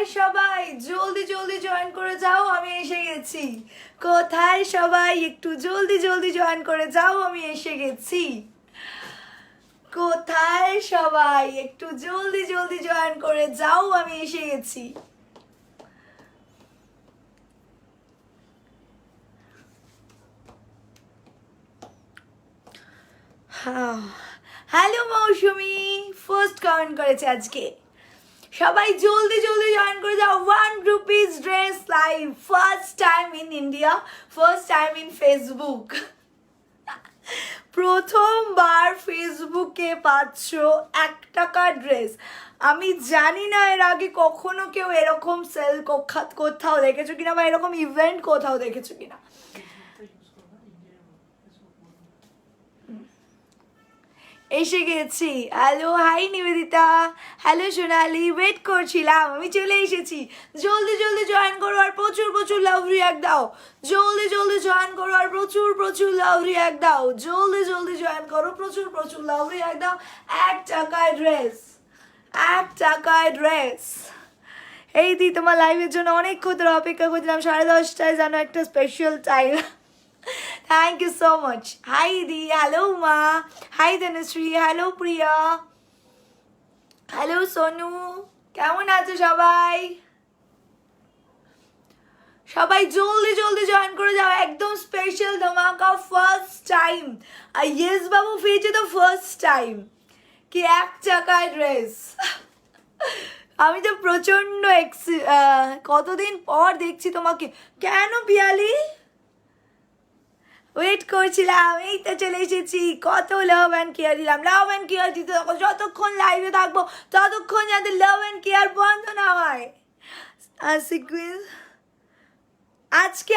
কোথায় সবাই জলদি জলদি জয়েন করে যাও, আমি এসে গেছি। কোথায় সবাই একটু জলদি জলদি জয়েন করে যাও, আমি এসে গেছি। কোথায় সবাই একটু জলদি জলদি জয়েন করে যাও, আমি এসে গেছি। হ্যালো মৌসুমি, ফার্স্ট কমেন্ট করেছে আজকে। সবাই জলদি জলদি জয়েন করে যাও। 1 rupees dress live, first time in India, first time in Facebook. প্রথমবার ফেসবুকে পাচ্ছ 1 টাকার ড্রেস। আমি জানি না এর আগে কখনো কেউ এরকম সেল কোথাও দেখেছো কিনা, বা এরকম ইভেন্ট কোথাও দেখেছো কিনা। এসে গেছি। হ্যালো, হাই নিবেদিতা, হ্যালো সোনালি, ওয়েট করছিলাম, আমি চলে এসেছি। জলদি জলদি জয়েন করো আর প্রচুর প্রচুর লাভ রিয়াক্ট দাও। জলদি জলদি জয়েন করো আর প্রচুর প্রচুর লাভ রিয়াক্ট দাও। জলদি জলদি জয়েন করো, প্রচুর প্রচুর লাভ রিয়াক্ট দাও। 1 টাকায় ড্রেস, 1 টাকায় ড্রেস। এই দি তোমার লাইভের জন্য অনেকক্ষণ ধরে অপেক্ষা করছিলাম, 10:30টায় জানো একটা special time. Thank you so much. Hi Di, hello Ma, hi Dhanashree, hello Priya, hello Sonu. কেমন আছো সবাই? সবাই জলদি জলদি জয়েন করে যাও, একদম স্পেশাল ধামাকা, ফার্স্ট টাইম। আর ইয়েস বাবু পেয়েছে তো ফার্স্ট টাইম কি 1 টাকায় ড্রেস। আমি তো প্রচন্ড কতদিন পর দেখছি তোমাকে। কেন পিয়ালি? ওয়েট করছিলাম, এই তো চলে এসেছি। কত লাভ অ্যান্ড কেয়ার দিলাম। লাভ অ্যান্ড কেয়ার দিতে থাকো, যতক্ষণ লাইভে থাকবো ততক্ষণ যাতে লাভ অ্যান্ড কেয়ার বন্ধ না হয়। সিকুয়েন্স আজকে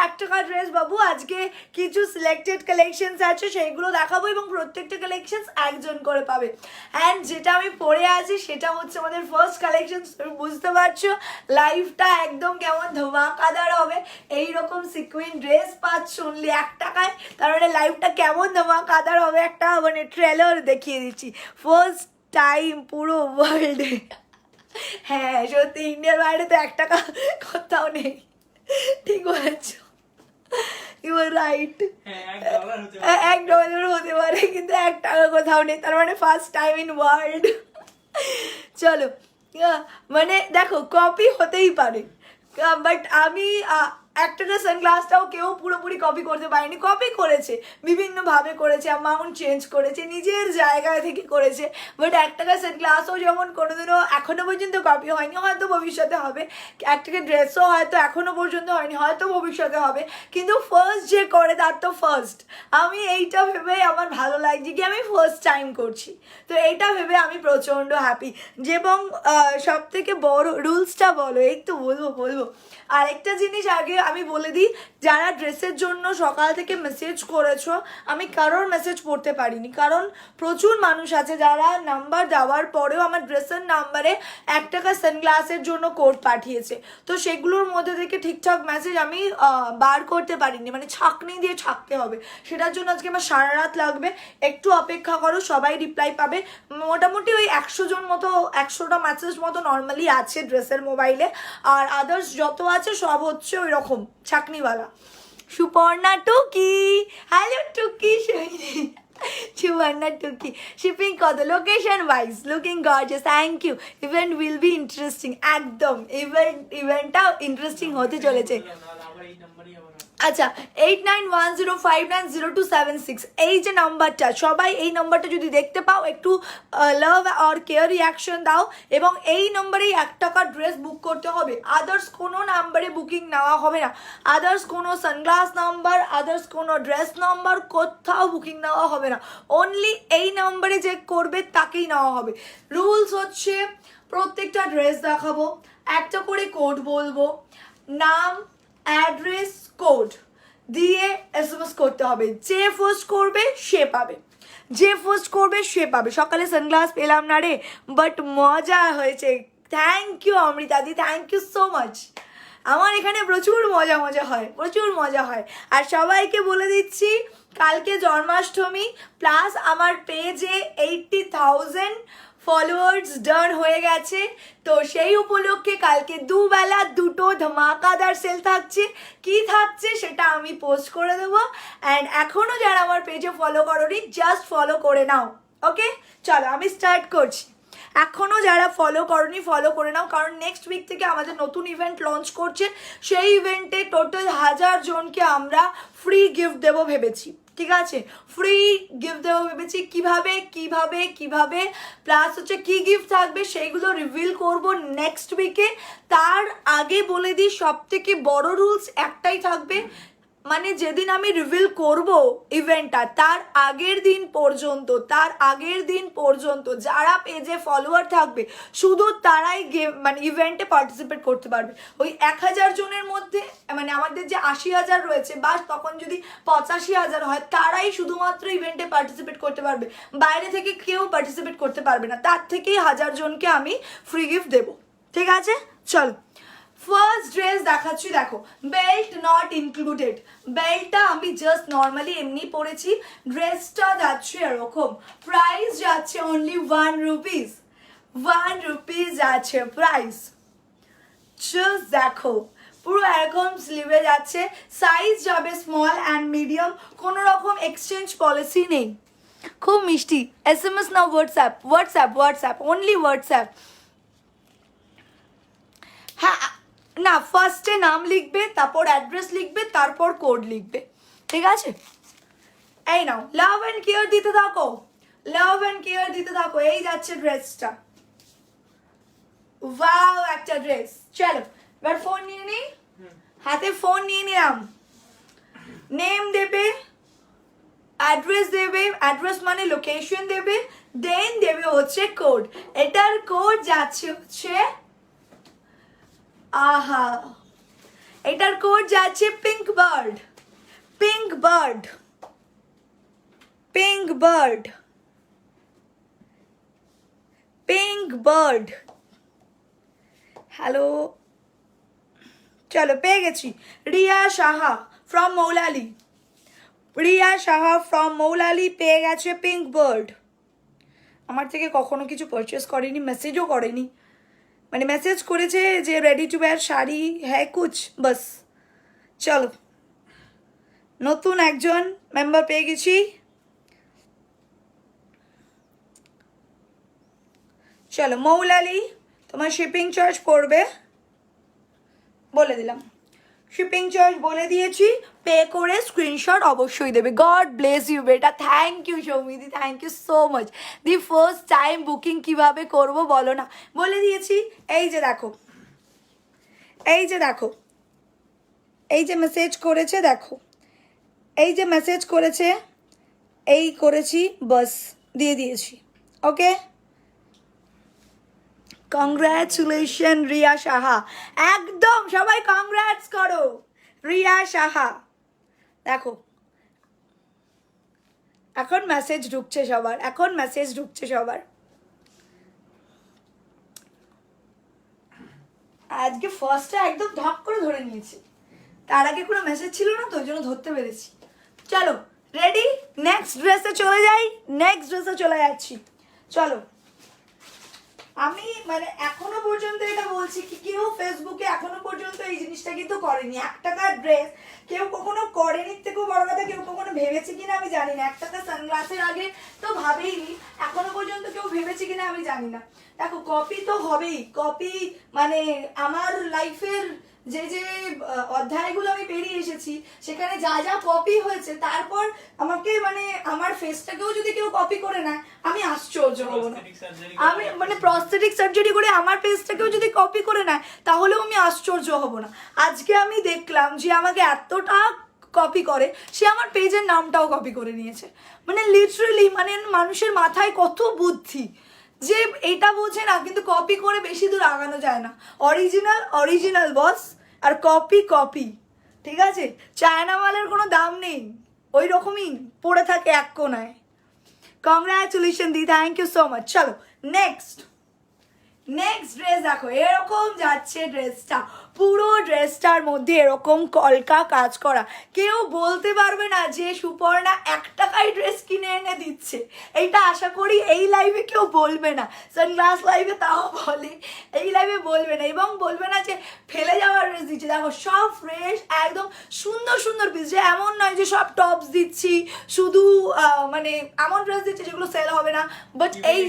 1 টাকা ড্রেস বাবু। আজকে কিছু সিলেক্টেড কালেকশনস আছে, সেইগুলো দেখাবো, এবং প্রত্যেকটা কালেকশনস একজন করে পাবে। অ্যান্ড যেটা আমি পরে আছি সেটা হচ্ছে আমাদের ফার্স্ট কালেকশনস। বুঝতে পারছো লাইভটা একদম কেমন ধমাকাদার হবে। এইরকম সিকুইন ড্রেস পাচ্ছ অনলি 1 টাকায়, তার মানে লাইভটা কেমন ধমাকাদার হবে একটা মানে ট্রেলার দেখিয়ে দিচ্ছি। ফার্স্ট টাইম পুরো ওয়ার্ল্ডে। হ্যাঁ সত্যি, ইন্ডিয়ার বাইরে তো 1 টাকা কোথাও নেই। ঠিক বলেছ, ইউ আর রাইট। $1 হতে পারে, কিন্তু 1 টাকা কোথাও নেই, তার মানে ফার্স্ট টাইম ইন ওয়ার্ল্ড। চলো, মানে দেখো কপি হতেই পারে, বাট আমি 1 টাকার সানগ্লাসটাও কেউ পুরোপুরি কপি করতে পারেনি। কপি করেছে, বিভিন্নভাবে করেছে, অ্যামাউন্ট চেঞ্জ করেছে, নিজের জায়গা থেকে করেছে। বাট 1 টাকার সানগ্লাসও যেমন কোনোদিনও এখনও পর্যন্ত কপি হয়নি, হয়তো ভবিষ্যতে হবে। 1 টাকার ড্রেসও হয়তো এখনও পর্যন্ত হয়নি, হয়তো ভবিষ্যতে হবে। কিন্তু ফার্স্ট যে করে তার তো ফার্স্ট। আমি এইটা ভেবে আমার ভালো লাগছে কি আমি ফার্স্ট টাইম করছি, তো এইটা ভেবে আমি প্রচণ্ড হ্যাপি। এবং সব থেকে বড় রুলসটা বলো, এই তো বলবো আরেকটা জিনিস আগে আমি বলে দিই। যারা ড্রেসের জন্য সকাল থেকে মেসেজ করেছো, আমি কারোর মেসেজ পড়তে পারিনি, কারণ প্রচুর মানুষ আছে যারা নাম্বার দেওয়ার পরেও আমার ড্রেসের নাম্বারে 1 টাকা সানগ্লাসের জন্য কোড পাঠিয়েছে। তো সেগুলোর মধ্যে থেকে ঠিকঠাক মেসেজ আমি বার করতে পারিনি, মানে ছাঁকনি দিয়ে ছাঁকতে হবে। সেটার জন্য আজকে আমার সারা রাত লাগবে, একটু অপেক্ষা করো, সবাই রিপ্লাই পাবে। মোটামুটি ওই 100টা মেসেজ মতো নর্মালি আছে ড্রেসের মোবাইলে, আর আদার্স যত আছে সব হচ্ছে ওই রকম ছাকনিওয়ালা। সুপর্ণা টুকি, হ্যালো টুকি। সুপর্ণা টুকি, শিপিং কত? Location wise looking gorgeous, thank you. Event will be interesting, একদম ইভেন্টটাও ইন্টারেস্টিং হতে চলেছে। আচ্ছা, 8910590276 এই যে নাম্বারটা, সবাই এই নাম্বারটা যদি দেখতে পাও একটু লাভ আর কেয়ার রিয়াকশন দাও, এবং এই নম্বরেই 1 টাকার ড্রেস বুক করতে হবে। আদার্স কোনো নাম্বারে বুকিং নেওয়া হবে না, আদার্স কোনো সানগ্লাস নাম্বার, আদার্স কোনো ড্রেস নাম্বার, কোথাও বুকিং নেওয়া হবে না। অনলি এই নাম্বারে যে করবে তাকেই নেওয়া হবে। রুলস হচ্ছে প্রত্যেকটা ড্রেস দেখাবো, একটা করে কোড বলবো, নাম, অ্যাড্রেস, কোড দিয়ে SMS করতে হবে। যে ফার্স্ট করবে সে পাবে, যে ফার্স্ট করবে সে পাবে। সকালে সানগ্লাস পেলাম না রে, বাট মজা হয়েছে। থ্যাংক ইউ অমৃতাদি, থ্যাংক ইউ সো মাচ। আমার এখানে প্রচুর মজা হয়, প্রচুর মজা হয়। আর সবাইকে বলে দিচ্ছি কালকে জন্মাষ্টমী, প্লাস আমার পেজে 80,000 ফলোয়ার্স ডান হয়ে গেছে। তো সেই উপলক্ষে কালকে দুবেলা দুটো ধামাকাদার সেল থাকছে। কি থাকছে সেটা আমি পোস্ট করে দেবো। অ্যান্ড এখনও যারা আমার পেজে ফলো করোনি জাস্ট ফলো করে নাও। ওকে, চলো আমি স্টার্ট করছি। এখনও যারা ফলো করনি ফলো করে নাও, কারণ নেক্সট উইক থেকে আমাদের নতুন ইভেন্ট লঞ্চ করছে। সেই ইভেন্টে টোটাল 1000 জনকে আমরা ফ্রি গিফট দেবো ভেবেছি। ঠিক আছে, ফ্রি গিফট দেবো ভেবেছি। কিভাবে প্লাস হচ্ছে কি গিফট থাকবে সেইগুলো রিভিল করব নেক্সট উইকে। তার আগে বলে দিই, সব থেকে বড় রুলস একটাই থাকবে, মানে যেদিন আমি রিভিল করব ইভেন্টটা তার আগের দিন পর্যন্ত যারা পেজে ফলোয়ার থাকবে শুধু তারাই মানে ইভেন্টে পার্টিসিপেট করতে পারবে। ওই 1000 জনের মধ্যে মানে আমাদের যে 80,000 রয়েছে, বা তখন যদি 85,000 হয়, তারাই শুধুমাত্র ইভেন্টে পার্টিসিপেট করতে পারবে। বাইরে থেকে কেউ পার্টিসিপেট করতে পারবে না। তার থেকেই 1000 জনকে আমি ফ্রি গিফট দেবো। ঠিক আছে, চলো ফার্স্ট ড্রেস দেখাচ্ছি। দেখো, বেল্ট নট ইনক্লুডেড। বেল্টটা আমি জাস্ট নর্মালি এমনি পরেছি। ড্রেসটা যাচ্ছে এরকম, প্রাইস যাচ্ছে অনলি 1 রুপিস। 1 রুপিস যাচ্ছে প্রাইস। জাস্ট দেখো, পুরো এরকম স্লিভে যাচ্ছে। সাইজ যাবে স্মল অ্যান্ড মিডিয়াম। কোনো রকম এক্সচেঞ্জ পলিসি নেই। খুব মিষ্টি। SMS না হোয়াটসঅ্যাপ অনলি হোয়াটসঅ্যাপ। হ্যাঁ না, ফার্স্টে নাম লিখবে, তারপর অ্যাড্রেস লিখবে, তারপর কোড লিখবে। ঠিক আছে, এই নাও, লাভ অ্যান্ড কেয়ার দিতে থাকো। এই যাচ্ছে ড্রেসটা। ওয়াও, একটা ড্রেস। চলো এবার ফোন নিয়ে নিই। হাতে ফোন নিয়ে নিলাম। নেম দেবে, অ্যাড্রেস দেবে, অ্যাড্রেস মানে লোকেশন দেবে, দেন দেবে হচ্ছে কোড। এটার কোড যাচ্ছে হচ্ছে আহা, এটার কোড যাচ্ছে পিঙ্ক বার্ড। হ্যালো, চলো পেয়ে গেছি। রিয়া সাহা ফ্রম মৌলালি পেয়ে গেছে পিঙ্ক বার্ড। আমার থেকে কখনো কিছু পারচেস করেনি, মেসেজও করেনি, মানে মেসেজ করেছে যে রেডি টু ওয়্যার শাড়ি হ্যাঁ কুছ বাস। চলো, নতুন একজন মেম্বার পেয়ে গেছি। চলো, মৌলালি তোমার শিপিং চার্জ পড়বে বলে দিলাম। শিপিং চার্জ বলে দিয়েছি, পে করে স্ক্রিনশট অবশ্যই দেবে। গড ব্লেস ইউ বেটা। থ্যাংক ইউ সৌমিদি, থ্যাংক ইউ সো মাচ। দি ফার্স্ট টাইম বুকিং কিভাবে করব বলো না, বলে দিয়েছি। এই যে দেখো, এই যে মেসেজ করেছে, দেখো এই যে মেসেজ করেছে, এই করেছি, বাস দিয়ে দিয়েছি। ওকে, কংগ্রাচুলেশন রিয়া সাহা। একদম সবাই কংগ্রাটস করো রিয়া সাহা। দেখো এখন মেসেজ ঢুকছে সবার, আজকে ফার্স্টটা একদম ধপ করে ধরে নিয়েছি। তার আগে কোনো মেসেজ ছিল না তো, ওই জন্য ধরতে পেরেছি। চলো রেডি, নেক্সট ড্রেসে চলে যাচ্ছি। চলো, আমি মানে এখনো পর্যন্ত এটা বলছি কি, কেউ ফেসবুকে এখনো পর্যন্ত এই জিনিসটা কিন্তু করেনি। 1 টাকার ড্রেস কেউ কখনো করেনি, থেকেও বড় কথা কেউ কখনো ভেবেছে কিনা আমি জানি না। 1 টাকা সানগ্লাসের আগে তো ভাবেইনি, এখনো পর্যন্ত কেউ ভেবেছে কিনা আমি জানি না। দেখো, কপি তো হবেই। কপি মানে আমার লাইফের যে অধ্যায়গুলো আমি পেরিয়ে এসেছি, সেখানে যা যা কপি হয়েছে, তারপর আমাকে মানে আমার ফেসটাকেও যদি কেউ কপি করে নেয় আমি আশ্চর্য হব না। আমি মানে প্রস্থেটিক সার্জারি করে আমার ফেসটাকেও যদি কপি করে নেয় তাহলেও আমি আশ্চর্য হব না। আজকে আমি দেখলাম যে আমাকে এতটা কপি করে, সে আমার পেজের নামটাও কপি করে নিয়েছে। মানে লিটারালি, মানে মানুষের মাথায় কত বুদ্ধি যে এটা বোঝে না, কিন্তু কপি করে বেশি দূর আগানো যায় না। অরিজিনাল বস, আর কপি। ঠিক আছে, চায়না মালের কোনো দাম নেই, ওই রকমই পড়ে থাকে এক কোনায়। কংগ্রাচুলেশন দি, থ্যাংক ইউ সো মাচ। চলো নেক্সট, নেক্সট ড্রেস দেখো, এরকম যাচ্ছে ড্রেসটা, পুরো ড্রেসটার মধ্যে এরকম কলকা কাজ করা। কেউ বলতে পারবে না যে সুপর্ণা 1 টাকায় ড্রেস কিনে এনে দিচ্ছে, এইটা আশা করি এই লাইভে কেউ বলবে না। সানগ্লাস লাইভে তাও বলে, এই লাইভে বলবে না, এবং বলবে না যে ফেলে যাওয়া ড্রেস দিচ্ছে। দেখো সব ফ্রেশ, একদম সুন্দর সুন্দর পিস, যে এমন নয় যে সব টপস দিচ্ছি, শুধু মানে এমন ড্রেস দিচ্ছে যেগুলো সেল হবে না। বাট এই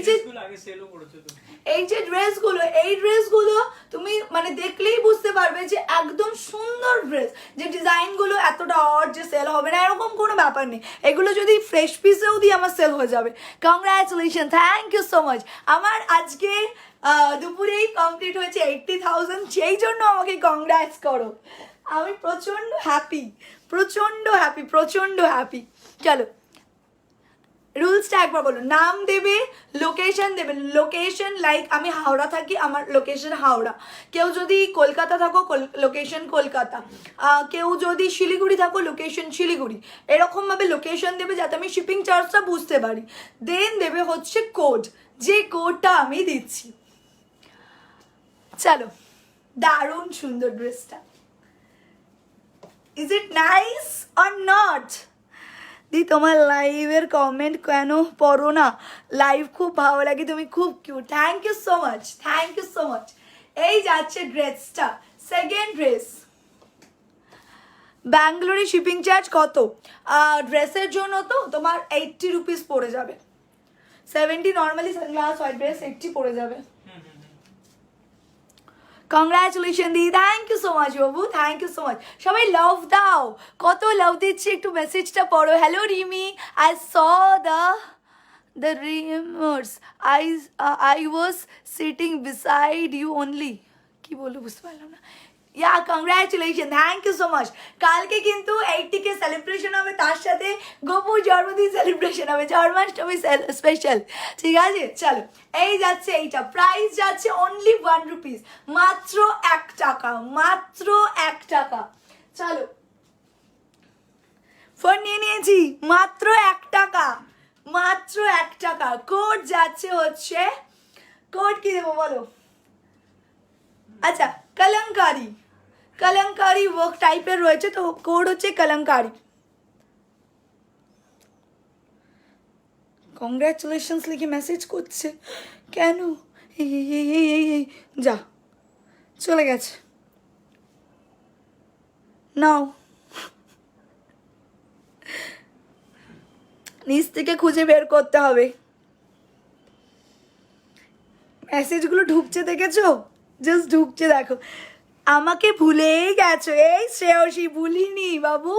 যে ড্রেসগুলো, এই ড্রেসগুলো তুমি মানে দেখলেই বুঝতে পারবে যে একদম সুন্দর ড্রেস, যে ডিজাইনগুলো এতটা অড যে সেল হবে না এরকম কোনো ব্যাপার নেই। এগুলো যদি ফ্রেশ পিসেও দিই আমার সেল হয়ে যাবে। Congratulation, thank you so much. আমার আজকে দুপুরেই কমপ্লিট হয়েছে 80,000, সেই জন্য আমাকে কংগ্রাটস করো। আমি প্রচণ্ড হ্যাপি, প্রচণ্ড হ্যাপি, প্রচণ্ড হ্যাপি। চলো রুলসটা একবার বলো। নাম দেবে, লোকেশন দেবে। লোকেশন লাইক আমি হাওড়া থাকি, আমার লোকেশন হাওড়া। কেউ যদি কলকাতা থাকো, লোকেশন কলকাতা। কেউ যদি শিলিগুড়ি থাকো, লোকেশন শিলিগুড়ি। এরকমভাবে লোকেশন দেবে যাতে আমি শিপিং চার্জটা বুঝতে পারি। দেন দেবে হচ্ছে কোড, যে কোডটা আমি দিচ্ছি। চলো, দারুণ সুন্দর ড্রেসটা। Is it nice or not? দি তোমার লাইভের কমেন্ট কেন পড়ো না? লাইভ খুব ভালো লাগে, তুমি খুব cute. Thank you so much, thank you so much. এই যাচ্ছে ড্রেসটা, সেকেন্ড ড্রেস। ব্যাঙ্গালোরে শিপিং চার্জ কত? ড্রেসের জন্য তো তোমার 80 রুপিস পড়ে যাবে। 70 নর্মালি সানগ্লাস হোয়াইট ড্রেস, 80 পড়ে যাবে। কংগ্রাচুলেশন দি, থ্যাংক ইউ সো মাচ বাবু, থ্যাংক ইউ সো মাচ। সবাই লাভ দাও, কত লাভ দিচ্ছি একটু মেসেজটা পড়ো। Hello Rimi, I saw the remarks, I was sitting beside you only. কি বলবো বুঝতে পারলাম না। Yeah congratulation, thank you so much. কালকে কিন্তু 80K সেলিব্রেশন হবে, তার সাথে গপুর জন্মদিন সেলিব্রেশন হবে, জন্মাষ্টমী স্পেশাল। ঠিক আছে, চলো এই যাচ্ছে এইটা। প্রাইস যাচ্ছে অনলি 1 রুপিস, মাত্র 1 টাকা, মাত্র 1 টাকা। চলো ফোন নিয়ে নিয়েছি, মাত্র 1 টাকা, মাত্র 1 টাকা। কোড যাচ্ছে হচ্ছে, কোড কি দেবো বলো? আচ্ছা, কলঙ্কারি, কলঙ্কারি ওয়ার্ক টাইপের রয়েছে, তো কোড হচ্ছে কলঙ্কারি। কংগ্রাচুলেশনস লিখে মেসেজ করছে কেন? এই যা, চলে গেছে। নাও, নিচ থেকে খুঁজে বের করতে হবে। মেসেজগুলো ঢুকছে দেখেছো? জাস্ট ঢুকছে দেখো। আমাকে ভুলেই গেছো। এই শ্রেয়সী, ভুলিনি বাবু,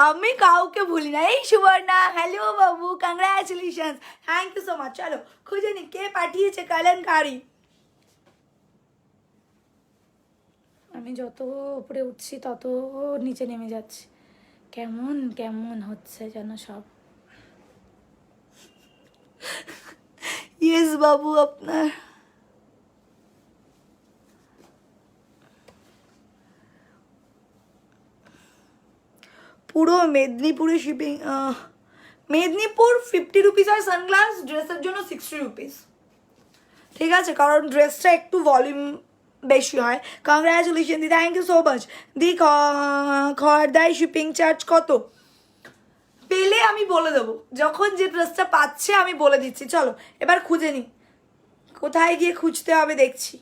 আমি কাউকে ভুলি না। এই সুবর্ণা, হ্যালো বাবু, congratulation, thank you so much. চলো খুঁজে নি কে পাঠিয়েছে কলঙ্কারি। আমি যত উপরে উঠছি তত নিচে নেমে যাচ্ছে, কেমন কেমন হচ্ছে যেন সব। ইয়েস বাবু, আপনার পুরো মেদিনীপুরে শিপিং, মেদিনীপুর 50 রুপিস আর সানগ্লাস ড্রেসের জন্য 60 রুপিস। ঠিক আছে, কারণ ড্রেসটা একটু ভলিউম বেশি হয়। কংগ্রাচুলেশন দি, থ্যাংক ইউ সো মাচ। দি খড়দাই শিপিং চার্জ কত? পেলে আমি বলে দেবো, যখন যে ড্রেসটা পাচ্ছে আমি বলে দিচ্ছি। চলো এবার খুঁজে নিই, কোথায় গিয়ে খুঁজতে হবে দেখছি।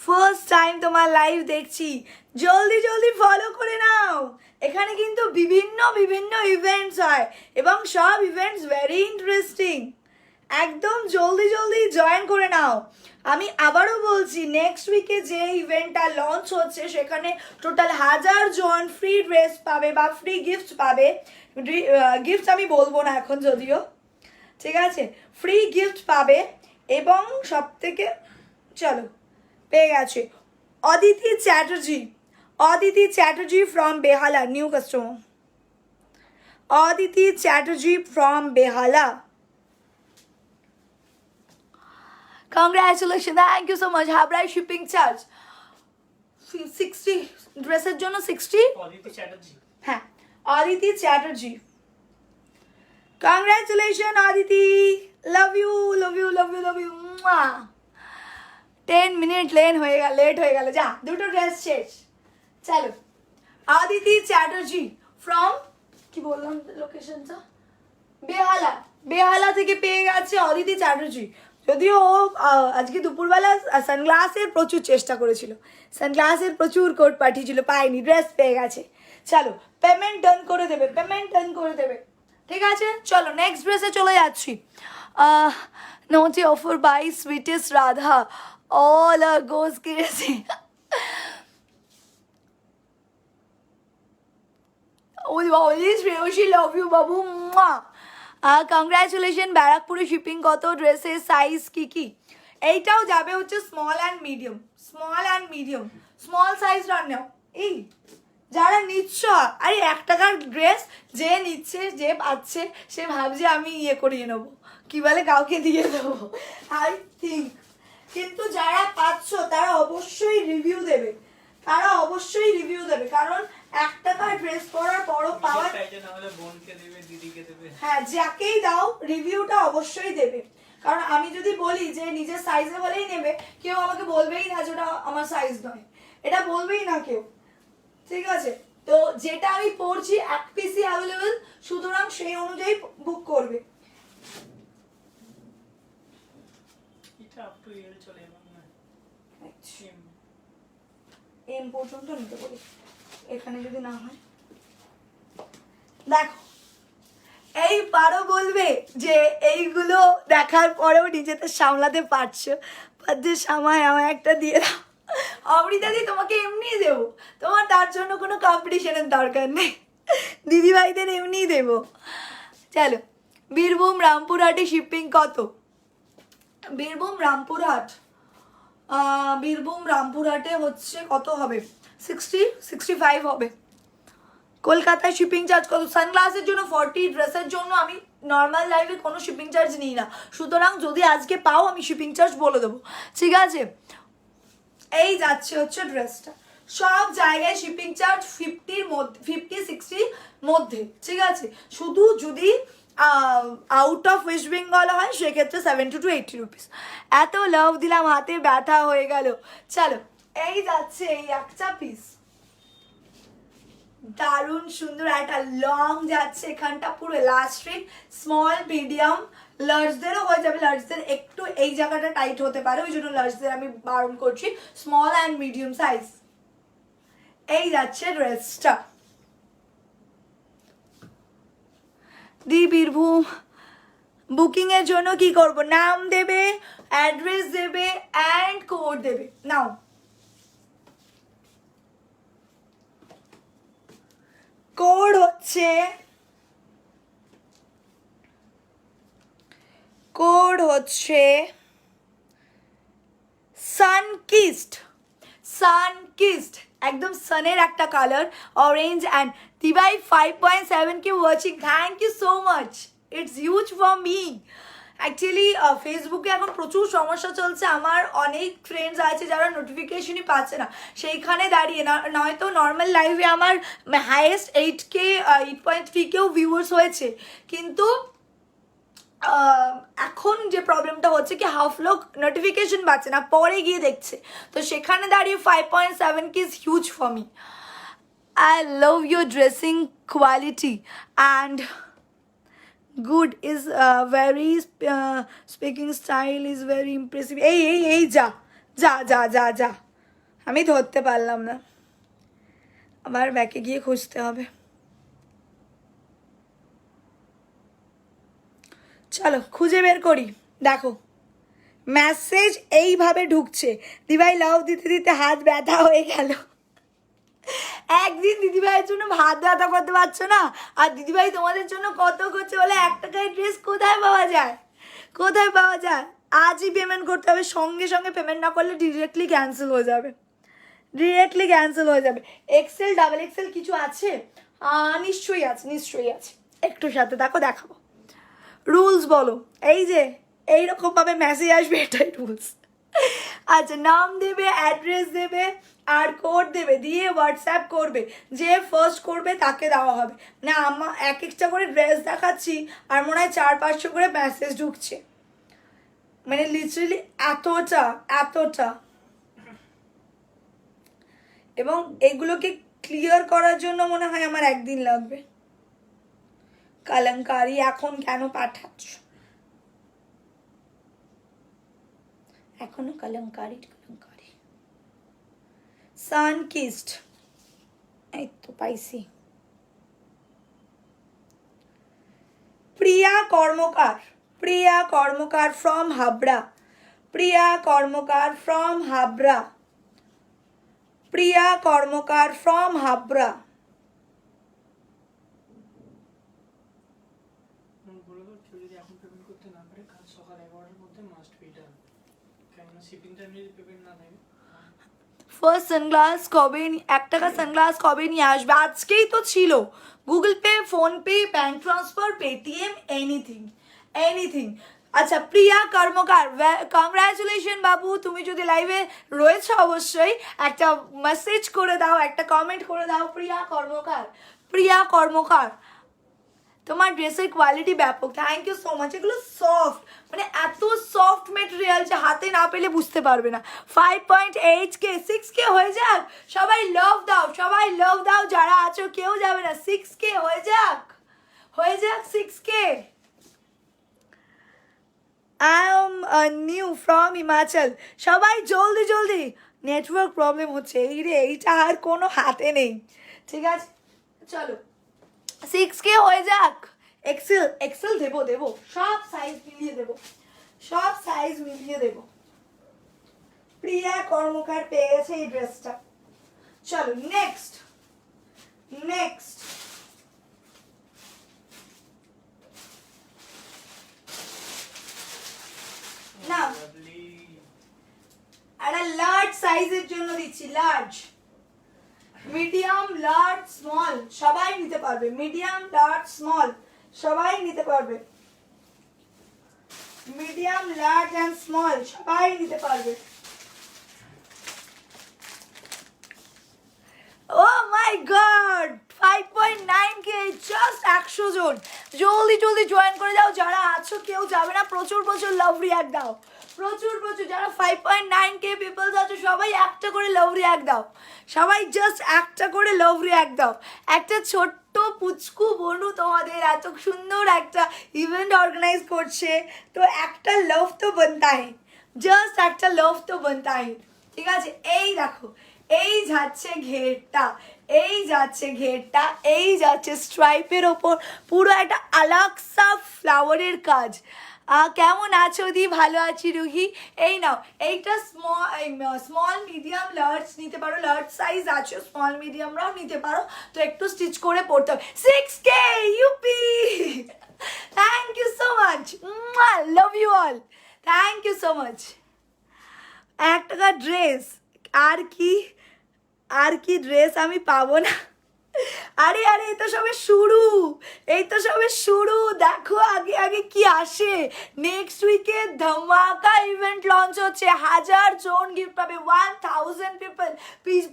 ফার্স্ট টাইম তোমার লাইভ দেখছি, জলদি জলদি ফলো করে নাও। এখানে কিন্তু বিভিন্ন বিভিন্ন ইভেন্টস হয় এবং সব ইভেন্টস ভেরি ইন্টারেস্টিং। একদম জলদি জলদি জয়েন করে নাও। আমি আবারও বলছি, নেক্সট উইকে যে ইভেন্টটা লঞ্চ হচ্ছে সেখানে টোটাল 1000 জন ফ্রি ড্রেস পাবে বা ফ্রি গিফট পাবে। গিফট আমি বলবো না এখন যদিও, ঠিক আছে, ফ্রি গিফট পাবে। এবং সব থেকে, চলো পেয়ে গেছে, Aditi Chatterjee, Aditi Chatterjee from Behala, new customer. Aditi Chatterjee from Behala, congratulation, thank you so much. হাবড়ায় শিপিং চার্জ 60, ড্রেসের জন্য 60। অদিতি চ্যাটার্জি, হ্যাঁ Aditi Chatterjee, congratulation Aditi. Love you love you love you love you. 10 minute late হয়ে গেল যা, দুটো ড্রেস শেষ। চলো, আদিতি চ্যাটার্জি ফ্রম, কি বললাম লোকেশনটা, বেহালা থেকে পেয়ে গেছে অদিতি চ্যাটার্জি। যদিও ও আজকে দুপুরবেলা সানগ্লাসের প্রচুর চেষ্টা করেছিল, সানগ্লাসের প্রচুর কোড পাঠিয়েছিল, পায়নি, ড্রেস পেয়ে গেছে। চলো, পেমেন্ট ডান করে দেবে, ঠিক আছে। চলো নেক্সট ড্রেসে চলে যাচ্ছি। Naughty offer by sweetest Radha, all goes কিরেছে। শ্রেয়সী লাভ ইউ বাবু। কংগ্রাচুলেশন। ব্যারাকপুরে শিপিং কত, ড্রেসের সাইজ কি? এইটাও যাবে হচ্ছে small and medium. Small size রান্নাও। এই যারা নিচ্ছ, আরে 1 টাকার ড্রেস যে নিচ্ছে, যে পাচ্ছে, সে ভাবছে আমি করিয়ে নেবো, কি বলে কাউকে দিয়ে দেবো, আই থিঙ্ক। কিন্তু যারা পাচ্ছ তারা অবশ্যই রিভিউ দেবে, কারণ 1 টাকার ড্রেস পরার পরও পাওয়ার, হ্যাঁ যাকেই দাও রিভিউটা অবশ্যই দেবে। কারণ আমি যদি বলি যে নিজের সাইজে বলেই নেবে, কেউ আমাকে বলবেই না যে ওটা আমার সাইজ নয়, এটা বলবেই না কেউ, ঠিক আছে। তো যেটা আমি পড়ছি 1 পিসই অ্যাভেলেবেল, সুতরাং সেই অনুযায়ী বুক করবে। এম পর্যন্ত নিতে বলি, এখানে যদি না হয়। দেখো, এই পারো বলবে যে এইগুলো দেখার পরেও নিজেতে সামলাতে পারছো, সময় আমার একটা দিয়ে দাও। অমৃতাদি তোমাকে এমনি দেবো, তোমার তার জন্য কোনো কম্পিটিশনের দরকার নেই, দিদিভাইদের এমনিই দেবো। চলো, বীরভূম রামপুরহাটে শিপিং কত? বীরভূম রামপুরহাটে হচ্ছে কত হবে, 65 হবে। কলকাতায় শিপিং চার্জ কত? সানগ্লাসের জন্য 40, ড্রেসের জন্য আমি নর্মাল লাইফে কোনো শিপিং চার্জ নিই না, সুতরাং যদি আজকে পাও আমি শিপিং চার্জ বলে দেবো, ঠিক আছে। এই যাচ্ছে হচ্ছে ড্রেসটা, সব জায়গায় শিপিং চার্জ 50-60 মধ্যে, ঠিক আছে। শুধু যদি আউট অফ ওয়েস্ট বেঙ্গল হয় সেক্ষেত্রে 70 to 80 রুপিস। এত লাভ দিলাম, হাতে ব্যথা হয়ে গেল। চলো, এই যাচ্ছে এই একটা পিস, দারুণ সুন্দর একটা লং যাচ্ছে, এখানটা পুরো এলাস্টিক, স্মল মিডিয়াম, লার্জদেরও হয়ে যাবে। লার্জদের একটু এই জায়গাটা টাইট হতে পারে, ওই জন্য লার্জদের আমি বারণ করছি, স্মল অ্যান্ড মিডিয়াম সাইজ। এই যাচ্ছে ড্রেসটা। বীরভূম বুকিং এর জন্য কি করব? নাম দেবে, অ্যাড্রেস দেবে অ্যান্ড কোড দেবে। নাও, কোড হচ্ছে সানকিস্ট, একদম সানের একটা কালার, অরেঞ্জ অ্যান্ড দিবাই 5.7 কি watching, thank you so much, it's huge for me. Actually ফেসবুকে এখন প্রচুর সমস্যা চলছে, আমার অনেক ফ্রেন্ডস আছে যারা নোটিফিকেশনই পাচ্ছে না, সেইখানে দাঁড়িয়ে নয়তো নর্মাল লাইভে আমার হাইয়েস্ট 8.3 ভিউয়ার্স হয়েছে, কিন্তু এখন যে প্রবলেমটা হচ্ছে কি হাফ লোক নোটিফিকেশন পাচ্ছে না, পরে গিয়ে দেখছে, তো সেখানে দাঁড়িয়ে 5.7 কি is huge for me. I love your dressing quality and good is very speaking style is very impressive. এই যা আমি ধরতে পারলাম না, আবার ব্যাকে গিয়ে খুঁজতে হবে। চলো খুঁজে বের করি। দেখো, মেসেজ এইভাবে ঢুকছে, দিদিভাই লাভ দিতে দিতে হাত ব্যথা হয়ে গেল। একদিন দিদিভাইয়ের জন্য ভাত ব্যথা করতে পারছো না, আর দিদিভাই তোমাদের জন্য কত করছে বলে। 1 টাকার ড্রেস কোথায় পাওয়া যায়? আজই পেমেন্ট করতে হবে, সঙ্গে সঙ্গে পেমেন্ট না করলে ডিরেক্টলি ক্যান্সেল হয়ে যাবে। এক্সেল ডাবল এক্সেল কিছু আছে? নিশ্চয়ই আছে, একটু সাথে দেখাবো। রুলস বলো, এই যে এইরকমভাবে মেসেজ আসবে, এটাই রুলস। আচ্ছা, নাম দেবে, অ্যাড্রেস দেবে আর কোড দেবে, দিয়ে হোয়াটসঅ্যাপ করবে, যে ফার্স্ট করবে তাকে দেওয়া হবে। না, আমার এক একটা করে ড্রেস দেখাচ্ছি আর মনে হয় 400-500 করে মেসেজ ঢুকছে। মানে লিটারালি এতটা এতটা, এবং এগুলোকে ক্লিয়ার করার জন্য মনে হয় আমার একদিন লাগবে। কালাঙ্কারি এখন কেন পাঠাচ্ছ? এখনো কালাঙ্কারি কালাঙ্কারি। সানকিস্ট, এই তো পাইছি। Priya Karmakar, Priya Karmakar from Habra, Priya Karmakar from Habra, Priya Karmakar from Habra. First sunglass কবে, 1 টাকা সানগ্লাস কবে নিয়ে আসবে? আজকেই তো ছিল। Google pay, PhonePe, bank transfer, Paytm, anything anything. আচ্ছা প্রিয়া কর্মকার, কংগ্রাচুলেশন বাবু, তুমি যদি লাইভে রয়েছো অবশ্যই একটা মেসেজ করে দাও, একটা কমেন্ট করে দাও। প্রিয়া কর্মকার, প্রিয়া কর্মকার, তোমার ড্রেসের কোয়ালিটি ব্যাপক, থ্যাংক ইউ সো মাচ। এগুলো সফট, মানে এত সফট মেটেরিয়াল যে হাতে না পেলে বুঝতে পারবে না। 5.8K, 6K হয়ে যাক, সবাই লাভ দাও, সবাই লাভ দাও, যারা আছো কেউ যাবে না। 6K হয়ে যাক, হয়ে যাক 6K। I am new from Himachal, সবাই জলদি জলদি। নেটওয়ার্ক প্রবলেম হচ্ছে এই রে, এইটা আর কোনো হাতে নেই। ঠিক আছে চলো 6K হয়ে যাক। এক্সেল, এক্সেল দেবো দেবো, সব সাইজ মিলিয়ে দেবো, সব সাইজ মিলিয়ে দেবো। প্রিয়া কর্মকার পেয়ে গেছে এই ড্রেসটা। চলো নেক্সট, নেক্সট না, একটা লার্জ সাইজের জন্য দিচ্ছি, লার্জ, মিডিয়াম, লার্জ, স্মল সবাই নিতে পারবে। মিডিয়াম, লার্জ, স্মল সবাই নিতে পারবে। মিডিয়াম, লার্জ এন্ড স্মল সবাই নিতে পারবে। ও মাই গড, 5.9K, জাস্ট 100 জন। জলদি জলদি জয়েন করে যাও, যারা আছো কেউ যাবে না। প্রচুর প্রচুর লাভ রিয়াক্ট দাও, প্রচুর প্রচুর। যারা 5.9K পিপলস আছো সবাই একটা করে লাভ রিয়াক্ট দাও, সবাই জাস্ট একটা করে লাভ রিয়াক্ট দাও। একটা ছোট্ট পুচকু বনু তোমাদের এত সুন্দর একটা ইভেন্ট অর্গানাইজ করছে, তো একটা লাভ তো বনতা হে, জাস্ট একটা লাভ তো বনতা হে। ঠিক আছে, এই দেখো, এই যাচ্ছে ঘেরটা, এই যাচ্ছে ঘেরটা, এই যাচ্ছে স্ট্রাইপের ওপর পুরো একটা আলাকসা ফ্লাওয়ারের কাজ। কেমন আছো দি? ভালো আছি রুহি। এই নাও, এইটা স্মল মিডিয়াম লার্জ নিতে পারো, লার্জ সাইজ আছে, স্মল মিডিয়ামরাও নিতে পারো। তো একটু স্টিচ করে পড়তে হবে। 6K ইউপি, thank you so much, love you all, thank you so much. 1 টাকা ড্রেস, আর কি, আর কি ড্রেস আমি পাবো না? আরে আরে এই তো সবে শুরু, এই তো সবে শুরু। দেখো আগে আগে কি আসে। নেক্সট উইকে ধামাকা ইভেন্ট লঞ্চ হচ্ছে, 1000 জন গিফট পাবে, 1000 পিপল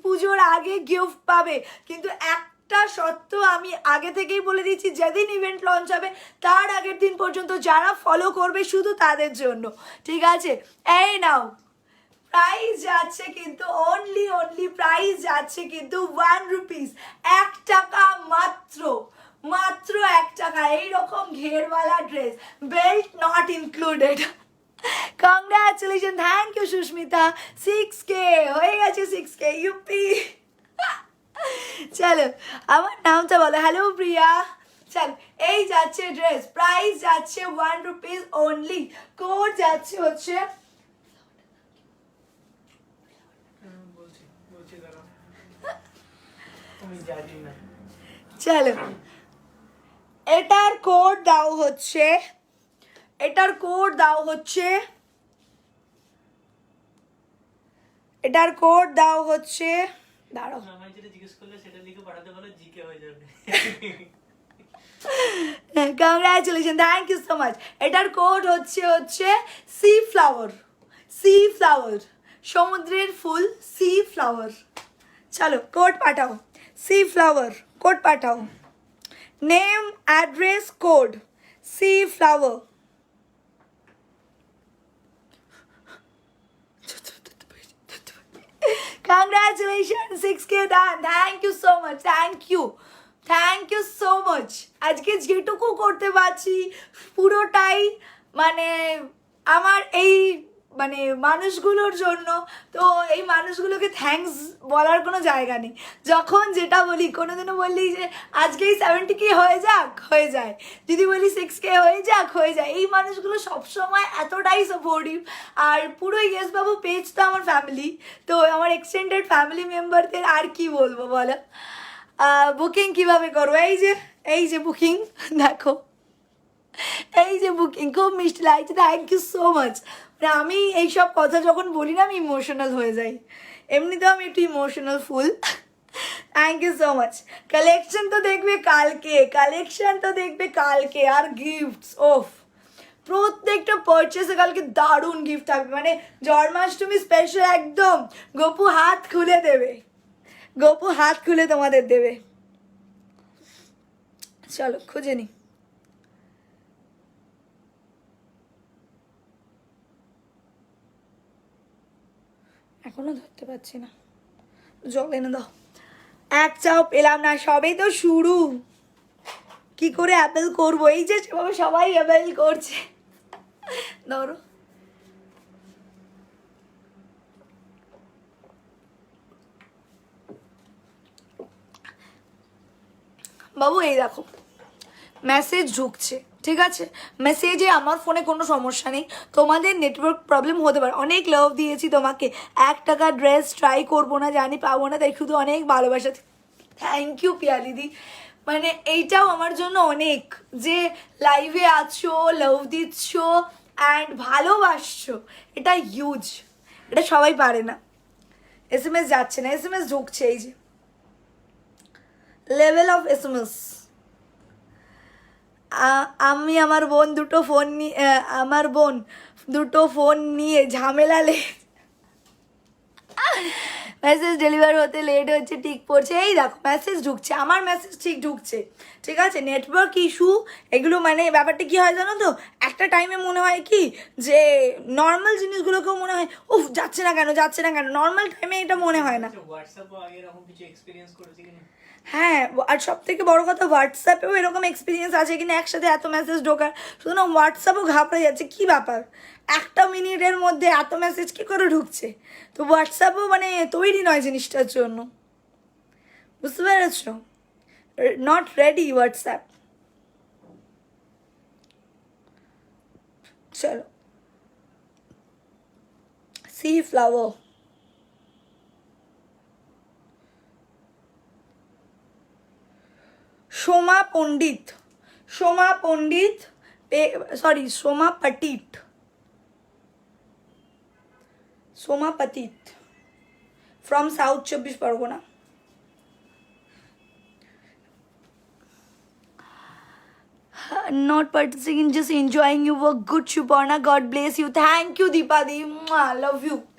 পুজোর আগে গিফট পাবে। কিন্তু একটা সত্য আমি আগে থেকেই বলে দিচ্ছি, যেদিন ইভেন্ট লঞ্চ হবে তার আগের দিন পর্যন্ত যারা ফলো করবে শুধু তাদের জন্য। ঠিক আছে, এই নাও প্রাইস যাচ্ছে কিন্তু অনলি প্রাইস যাচ্ছে কিন্তু 1 রুপিস, 1 টাকা মাত্র, মাত্র 1 টাকা। এইরকম ঘেরওয়ালা dress, belt not included. Congratulation, thank you Susmita. 6K হয়ে গেছে, 6K ইউপি। চলো আমার নামটা বলো। হ্যালো প্রিয়া। চল এই যাচ্ছে ড্রেস, প্রাইস যাচ্ছে 1 রুপিস অনলি, কোড যাচ্ছে হচ্ছে চলো, এটার কোড দাও হচ্ছে, এটার কোড দাও হচ্ছে, এটার কোড দাও হচ্ছে, দাঁড়াও congratulation, thank you so much. এটার কোড হচ্ছে সি ফ্লাওয়ার, সি ফ্লাওয়ার, সমুদ্রের ফুল, সি ফ্লাওয়ার। চলো কোড পাঠাও, সি ফ্লাওয়ার কোড পাঠাও। Name, address, code, sea flower. Congratulation 6K done, thank you so much, thank you so much. আজকে যেটুকু করতে পারছি পুরোটাই মানে আমার এই মানে মানুষগুলোর জন্য। তো এই মানুষগুলোকে থ্যাঙ্কস বলার কোনো জায়গা নেই। যখন যেটা বলি, কোনোদিনও বললি যে আজকেই 70K হয়ে যাক, হয়ে যায়। যদি বলি 6K হয়ে যাক, হয়ে যায়। এই মানুষগুলো সবসময় এতটাই সাপোর্টিভ। আর পুরো ইয়েস বাবু পেজ তো আমার ফ্যামিলি, তো আমার এক্সটেন্ডেড ফ্যামিলি মেম্বারদের আর কি বলবো বলো। বুকিং কিভাবে করবো, এই যে বুকিং দেখো, এই যে বুকিং খুব মিষ্টি লাগছে, থ্যাংক ইউ সো মাচ। মানে আমি এইসব কথা যখন বলি না আমি ইমোশনাল হয়ে যাই, এমনিতেও আমি একটু emotional fool. Thank you so much. Collection তো দেখবে কালকে, আর গিফটস ওফ প্রত্যেকটা পারচেসে কালকে দারুণ গিফট থাকবে। মানে জন্মাষ্টমী স্পেশাল একদম গপু হাত খুলে তোমাদের দেবে। চলো খুঁজে নি। এখনো ধরতে পারছি না, জল এনে দাও। এক চাও পেলাম না, সবেই তো শুরু, কি করে অ্যাপেল করবো? এই যে সেভাবে সবাই অ্যাপেল করছে, ধরো। বাবু এই দেখো মেসেজ ঢুকছে, ঠিক আছে? মেসেজে আমার ফোনে কোনো সমস্যা নেই, তোমাদের নেটওয়ার্ক প্রবলেম হতে পারে। অনেক লাভ দিয়েছি তোমাকে, 1 টাকা ড্রেস ট্রাই করবো না, জানি পাবো না, তাই শুধু অনেক ভালোবাসা। থ্যাংক ইউ পিয়া দিদি, মানে এইটাও আমার জন্য অনেক, যে লাইভে আছো, লাভ দিচ্ছ অ্যান্ড ভালোবাসছো, এটা হিউজ, এটা সবাই পারে না। SMS যাচ্ছে না, SMS ঢুকছে, এই যে লেভেল অফ SMS। আমার বোন দুটো ফোন নিয়ে ঝামেলা মেসেজ ডেলিভার হতে লেট হচ্ছে, ঠিক পড়ছে। এই দেখো মেসেজ ঢুকছে, আমার মেসেজ ঠিক ঢুকছে, ঠিক আছে? নেটওয়ার্ক ইস্যু এগুলো, মানে ব্যাপারটা কী হয় জানো তো, একটা টাইমে মনে হয় কি যে নর্মাল জিনিসগুলোকেও মনে হয় উফ যাচ্ছে না কেন, নর্মাল টাইমে এটা মনে হয় না। হ্যাঁ, আর সব থেকে বড় কথা হোয়াটসঅ্যাপেও এরকম এক্সপিরিয়েন্স আছে কিনা একসাথে এত মেসেজ ঢোকার, শুধু না হোয়াটসঅ্যাপও ঘাবড়ে যাচ্ছে কি ব্যাপার, 1 মিনিটের মধ্যে এত মেসেজ কী করে ঢুকছে। তো হোয়াটসঅ্যাপও মানে তৈরি নয় জিনিসটার জন্য, বুঝতে পেরেছ? Not ready WhatsApp. চলো সি ফ্লাওয়ার, সোমা পতিত from south 24 Pargana. Not participating, just enjoying your work. Good Shuparna, God bless you. Thank you Deepadi,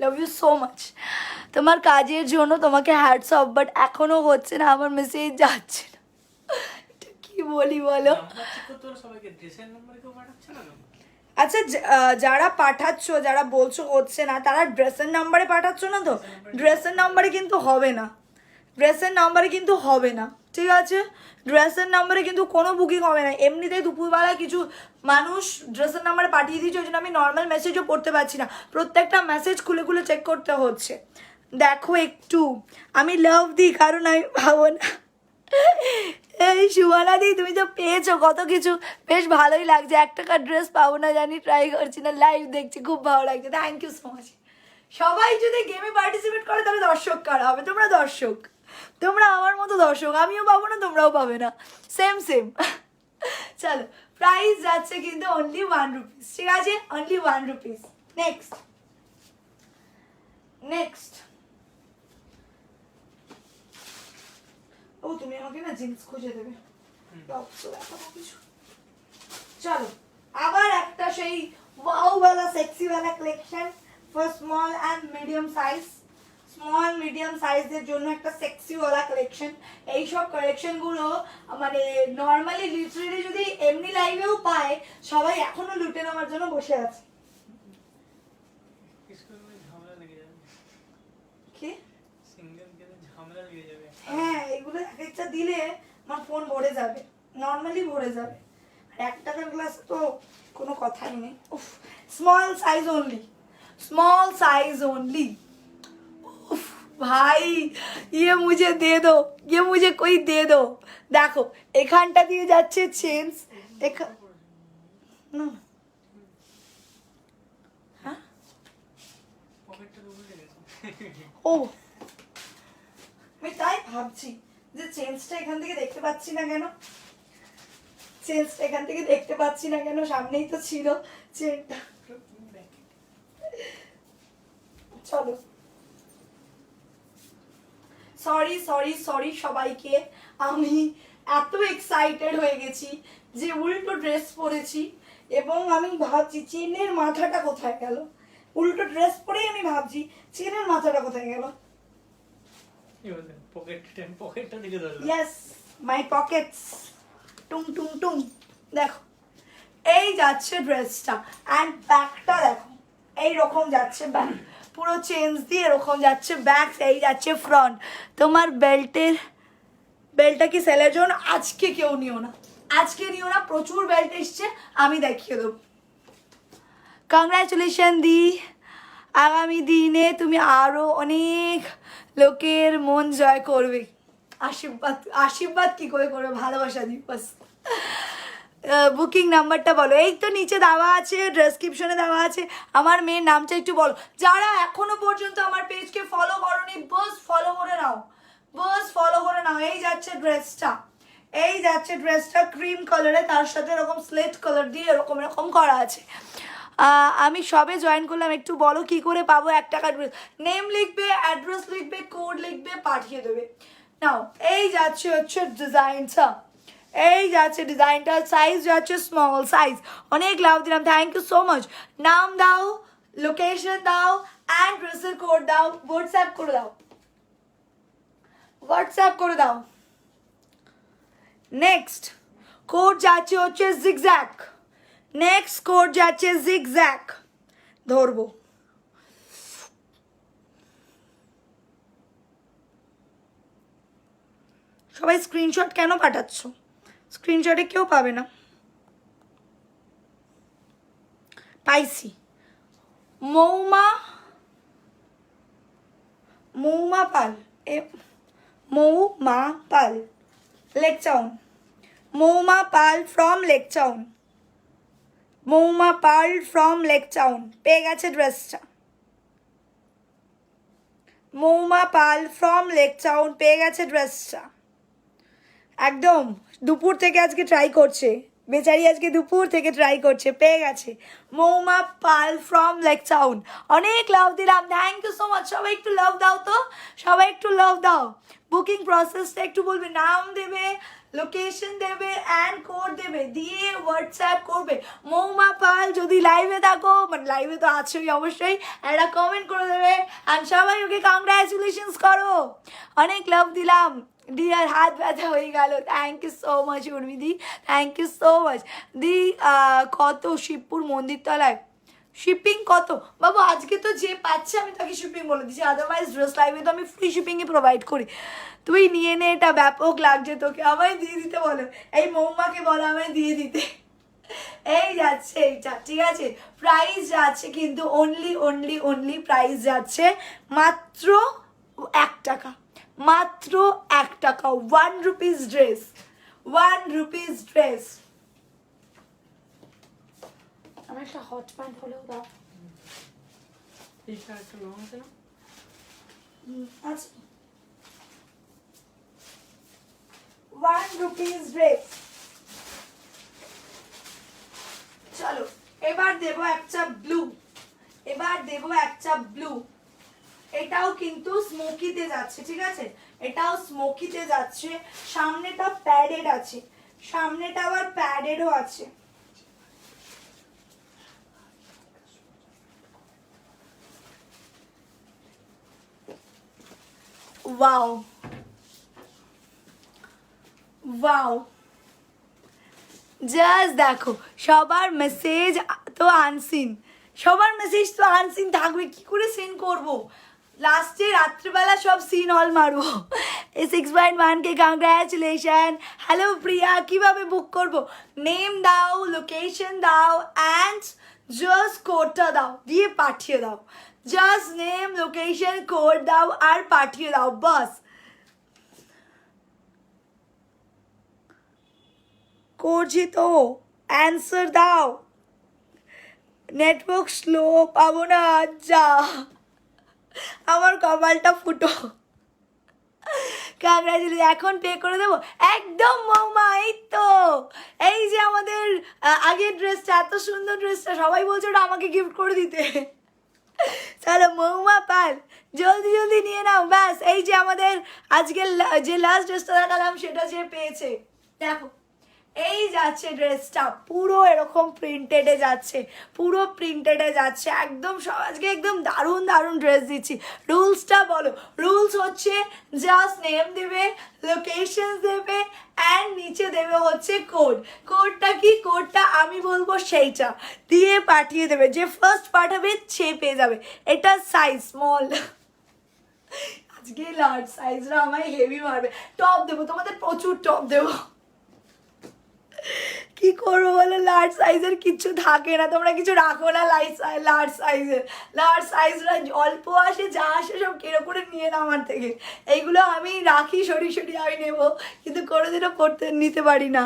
love you so much. তোমার কাজের জন্য তোমাকে হ্যাটস অফ, বাট এখনো হচ্ছে না, আমার মেসেজ যাচ্ছে না, এটা কি বলি বলো? আচ্ছা যারা পাঠাচ্ছ, যারা বলছো হচ্ছে না, তারা ড্রেসের নাম্বারে পাঠাচ্ছ না তো? ড্রেসের নাম্বারে কিন্তু হবে না, ঠিক আছে? ড্রেসের নাম্বারে কিন্তু কোনো বুকিং হবে না। এমনিতেই দুপুরবেলা কিছু মানুষ ড্রেসের নাম্বারে পাঠিয়ে দিয়েছে, ওই জন্য আমি নর্মাল মেসেজও পড়তে পারছি না, প্রত্যেকটা মেসেজ খুলে চেক করতে হচ্ছে। দেখো একটু, আমি লাভ দিই কারণ আমি ভাবো না। এই সুমানা দি, তুমি তো পেয়েছো কত কিছু, বেশ ভালোই লাগছে। 1 টাকার ড্রেস পাবো না জানি, ট্রাই করছি না, লাইভ দেখছি, খুব ভালো লাগছে। Thank you so much. সবাই যদি গেমে পার্টিসিপেট করে তাহলে দর্শক কারা হবে? তোমরা দর্শক, তোমরা আমার মতো দর্শক, আমিও পাবো না, তোমরাও পাবে না, সেম চলো প্রাইস যাচ্ছে কিন্তু অনলি 1 রুপিস, ঠিক আছে? Only 1 rupees. নেক্সট ও তুমি আমাকে না জিন্স খুঁজে দেবে, চলো আবার একটা সেই ওয়াও वाला সেক্সি वाला collection for small and medium সাইজের জন্য একটা সেক্সি वाला কালেকশন। এইসব কালেকশনগুলো মানে নর্মালি লিটারেলি যদি এমনি লাইভেও পায়, সবাই এখনো লুটে নেওয়ার জন্য বসে আছে। কি হ্যাঁ এগুলো এক একটা দিলে আমার ফোন ভরে যাবে, নর্মালি ভরে যাবে। আর 1 টাকার গ্লাস তো কোনো কথাই নেই। উফ, small size only, small size only. भाई ये मुझे दे दो, ये मुझे कोई दे दो। देखो এখানটা দিয়ে যাচ্ছে চেঞ্জ না হ্যাঁ ও আমি তাই ভাবছি যে চেঞ্জটা এখান থেকে দেখতে পাচ্ছি না কেন, চেঞ্জটা এখান থেকে দেখতে পাচ্ছি না কেন, সামনেই তো ছিল চেনটা। চলো সরি সরি সরি সবাইকে, আমি এত এক্সাইটেড হয়ে গেছি যে উল্টো ড্রেস পরেছি এবং আমি ভাবছি চেনের মাথাটা কোথায় গেল। উল্টো ড্রেস পরেই আমি ভাবছি চেনের মাথাটা কোথায় গেল। ইয়েস মাই পকেটস টুং টুং টুং। দেখো এই যাচ্ছে ড্রেসটা অ্যান্ড ব্যাগটা দেখো এইরকম যাচ্ছে, ব্যাগ পুরো চেঞ্জ দিয়ে এরকম যাচ্ছে ব্যাগ, এই যাচ্ছে ফ্রন্ট। তোমার বেল্টটা কি সেলের জন্য? আজকে কেউ নিও না, আজকে নিও না, প্রচুর বেল্ট এসছে, আমি দেখিয়ে দেবো। কংগ্রাচুলেশন দি, আগামী দিনে তুমি আরও অনেক লোকের মন জয় করবে। আশীর্বাদ, আশীর্বাদ কি করে করবে, ভালোবাসা দিবস। বুকিং নাম্বারটা বলো, এই তো নিচে দেওয়া আছে, ডেসক্রিপশনে দেওয়া আছে। আমার মেয়ের নামটা একটু বলো। যারা এখনো পর্যন্ত আমার পেজকে ফলো করোনি বস ফলো করে নাও, বস ফলো করে নাও। এই যাচ্ছে ড্রেসটা, এই যাচ্ছে ড্রেসটা ক্রিম কালারে, তার সাথে এরকম স্লেট কালার দিয়ে এরকম এরকম করা আছে। আমি সবে জয়েন করলাম, একটু বলো কি করে পাবো 1 টাকার ড্রেস। নেম লিখবে, অ্যাড্রেস লিখবে, কোড লিখবে, পাঠিয়ে দেবে। নাও এই যাচ্ছে হচ্ছে ডিজাইনটা, এই যাচ্ছে ডিজাইনটা, সাইজ যাচ্ছে স্মল সাইজ। অনেক লাভ দিলাম, থ্যাংক ইউ সো মাচ। নাম দাও, লোকেশন দাও অ্যান্ড ড্রেসের কোড দাও, হোয়াটসঅ্যাপ করে দাও, হোয়াটসঅ্যাপ করে দাও। নেক্সট কোড যাচ্ছে হচ্ছে জিগজ্যাগ, নেক্সট কোড যাচ্ছে জিগজ্যাগ। ধরবো সবাই স্ক্রিনশট কেন পাঠাচ্ছ? স্ক্রিনশটে কেউ পাবে না। পাইছি মৌমা, মৌমা পাল, মৌমা পাল লেকচাউন, মৌমা পাল ফ্রম লেকচাউন, মৌমা পাল ফ্রম লেকচাউন। পেয়ে গেছে ড্রেসটা, মৌমা পাল ফ্রম লেকচাউন পেয়ে গেছে ড্রেসটা। একদম দুপুর থেকে আজকে ট্রাই করছে বেচারি, আজকে দুপুর থেকে ট্রাই করছে, পেয়ে গেছে। মৌমা পাল ফ্রম লেকচাউন। অনেক লাভ দিলাম, থ্যাংক ইউ সো মাচ। সবাই একটু লাভ দাও তো, সবাই একটু লাভ দাও। বুকিং প্রসেসটা একটু বলবে, নাম দেবে, লোকেশন দেবে অ্যান্ড কোড দেবে, দিয়ে হোয়াটসঅ্যাপ করবে। মৌমা পাল যদি লাইভে থাকো, মানে লাইভে তো আছোই অবশ্যই, একটা কমেন্ট করে দেবে অ্যান্ড সবাই ওকে কংগ্রাচুলেশনস করো। অনেক লাভ দিলাম। ডিয়ার হাত ব্যথা হয়ে গেল, থ্যাংক ইউ সো মাচ উর্মিদি, থ্যাংক ইউ সো মাচ দি। কত শিবপুর মন্দির তলায় শিপিং কত? বাবু আজকে তো যে পাচ্ছে আমি তাকে শিপিং বলে দিচ্ছি, আদারওয়াইজ ড্রেস লাইভে তো আমি ফ্রি শিপিংই প্রোভাইড করি। তুই নিয়ে নে, এটা ব্যাপক লাগছে তোকে, আমায় দিয়ে দিতে বলো, এই মৌমাকে বলো আমায় দিয়ে দিতে। এই যাচ্ছে এইটা, ঠিক আছে। প্রাইস যাচ্ছে কিন্তু অনলি অনলি অনলি প্রাইস যাচ্ছে মাত্র 1 টাকা, মাত্র 1 টাকা। 1 রুপিস ড্রেস, 1 রুপিস ড্রেস। আমার একটা হট প্যান্ট হলেও দাও। এইটা একটা লং আছে না? আচ্ছা 1 রুপিস ড্রেস। চলো এবার দেবো একটা ব্লু, এবার দেবো একটা ব্লু। এটাও কিন্তু স্মোকিতে যাচ্ছে, ঠিক আছে, এটাও স্মোকিতে যাচ্ছে। সামনেটা প্যাডেড আছে, সামনেটা আবার প্যাডেডও আছে। ওয়াও ওয়াও, জাস্ট দেখো, সবার মেসেজ তো আনসিন, সবার মেসেজ তো আনসিন থাকবে, কি করে সেন্ড করবো? লাস্টে রাত্রিবেলা সব সিন হল মারবো। এই 6.1K কংগ্রাচুলেশন। হ্যালো প্রিয়া, কিভাবে বুক করব? নেম দাও, লোকেশন দাও অ্যান্ড জাস্ট কোডটা দাও, দিয়ে পাঠিয়ে দাও। জাস্ট নেম, লোকেশন, কোড দাও আর পাঠিয়ে দাও, বাস। করছি তো, অ্যান্সার দাও। নেটওয়ার্ক স্লো, পাবো না, যা আমার কপালটা ফুটো। কংগ্রাচুলেশন, এখন পে করে দেবো একদম মৌমা। এই তো, এই যে আমাদের আগের ড্রেসটা, এত সুন্দর ড্রেসটা, সবাই বলছে ওটা আমাকে গিফট করে দিতে। চলো মৌমা পাল, জলদি জলদি নিয়ে নাও, ব্যাস। এই যে আমাদের আজকের যে লাস্ট ড্রেসটা দেখালাম সেটা যে পেয়েছে, দেখো এই যাচ্ছে ড্রেসটা, পুরো এরকম প্রিন্টেডে যাচ্ছে, পুরো প্রিন্টেডে যাচ্ছে একদম। আজকে একদম দারুণ দারুণ ড্রেস দিচ্ছি। রুলসটা বলো। রুলস হচ্ছে জাস্ট নেম দেবে, লোকেশন দেবে অ্যান্ড নিচে দেবে হচ্ছে কোড। কোডটা কি? কোডটা আমি বলবো সেইটা দিয়ে পাঠিয়ে দেবে। যে ফার্স্ট পাঠাবে সে পেয়ে যাবে। এটা সাইজ স্মল, আজকে লার্জ সাইজরা আমায় হেভি মারবে। টপ দেবো তোমাদের, প্রচুর টপ দেবো। কি করবো বলো, লার্জ সাইজের কিছু থাকে না, তোমরা কিছু রাখো না লার্জ সাইজের। লার্জ সাইজরা অল্প আসে, যা আসে সব কেড়ে করে নিয়ে নাও আমার থেকে। এইগুলো আমি রাখি সরি সরি, আমি নেবো, কিন্তু কোনোদিনও নিতে পারি না।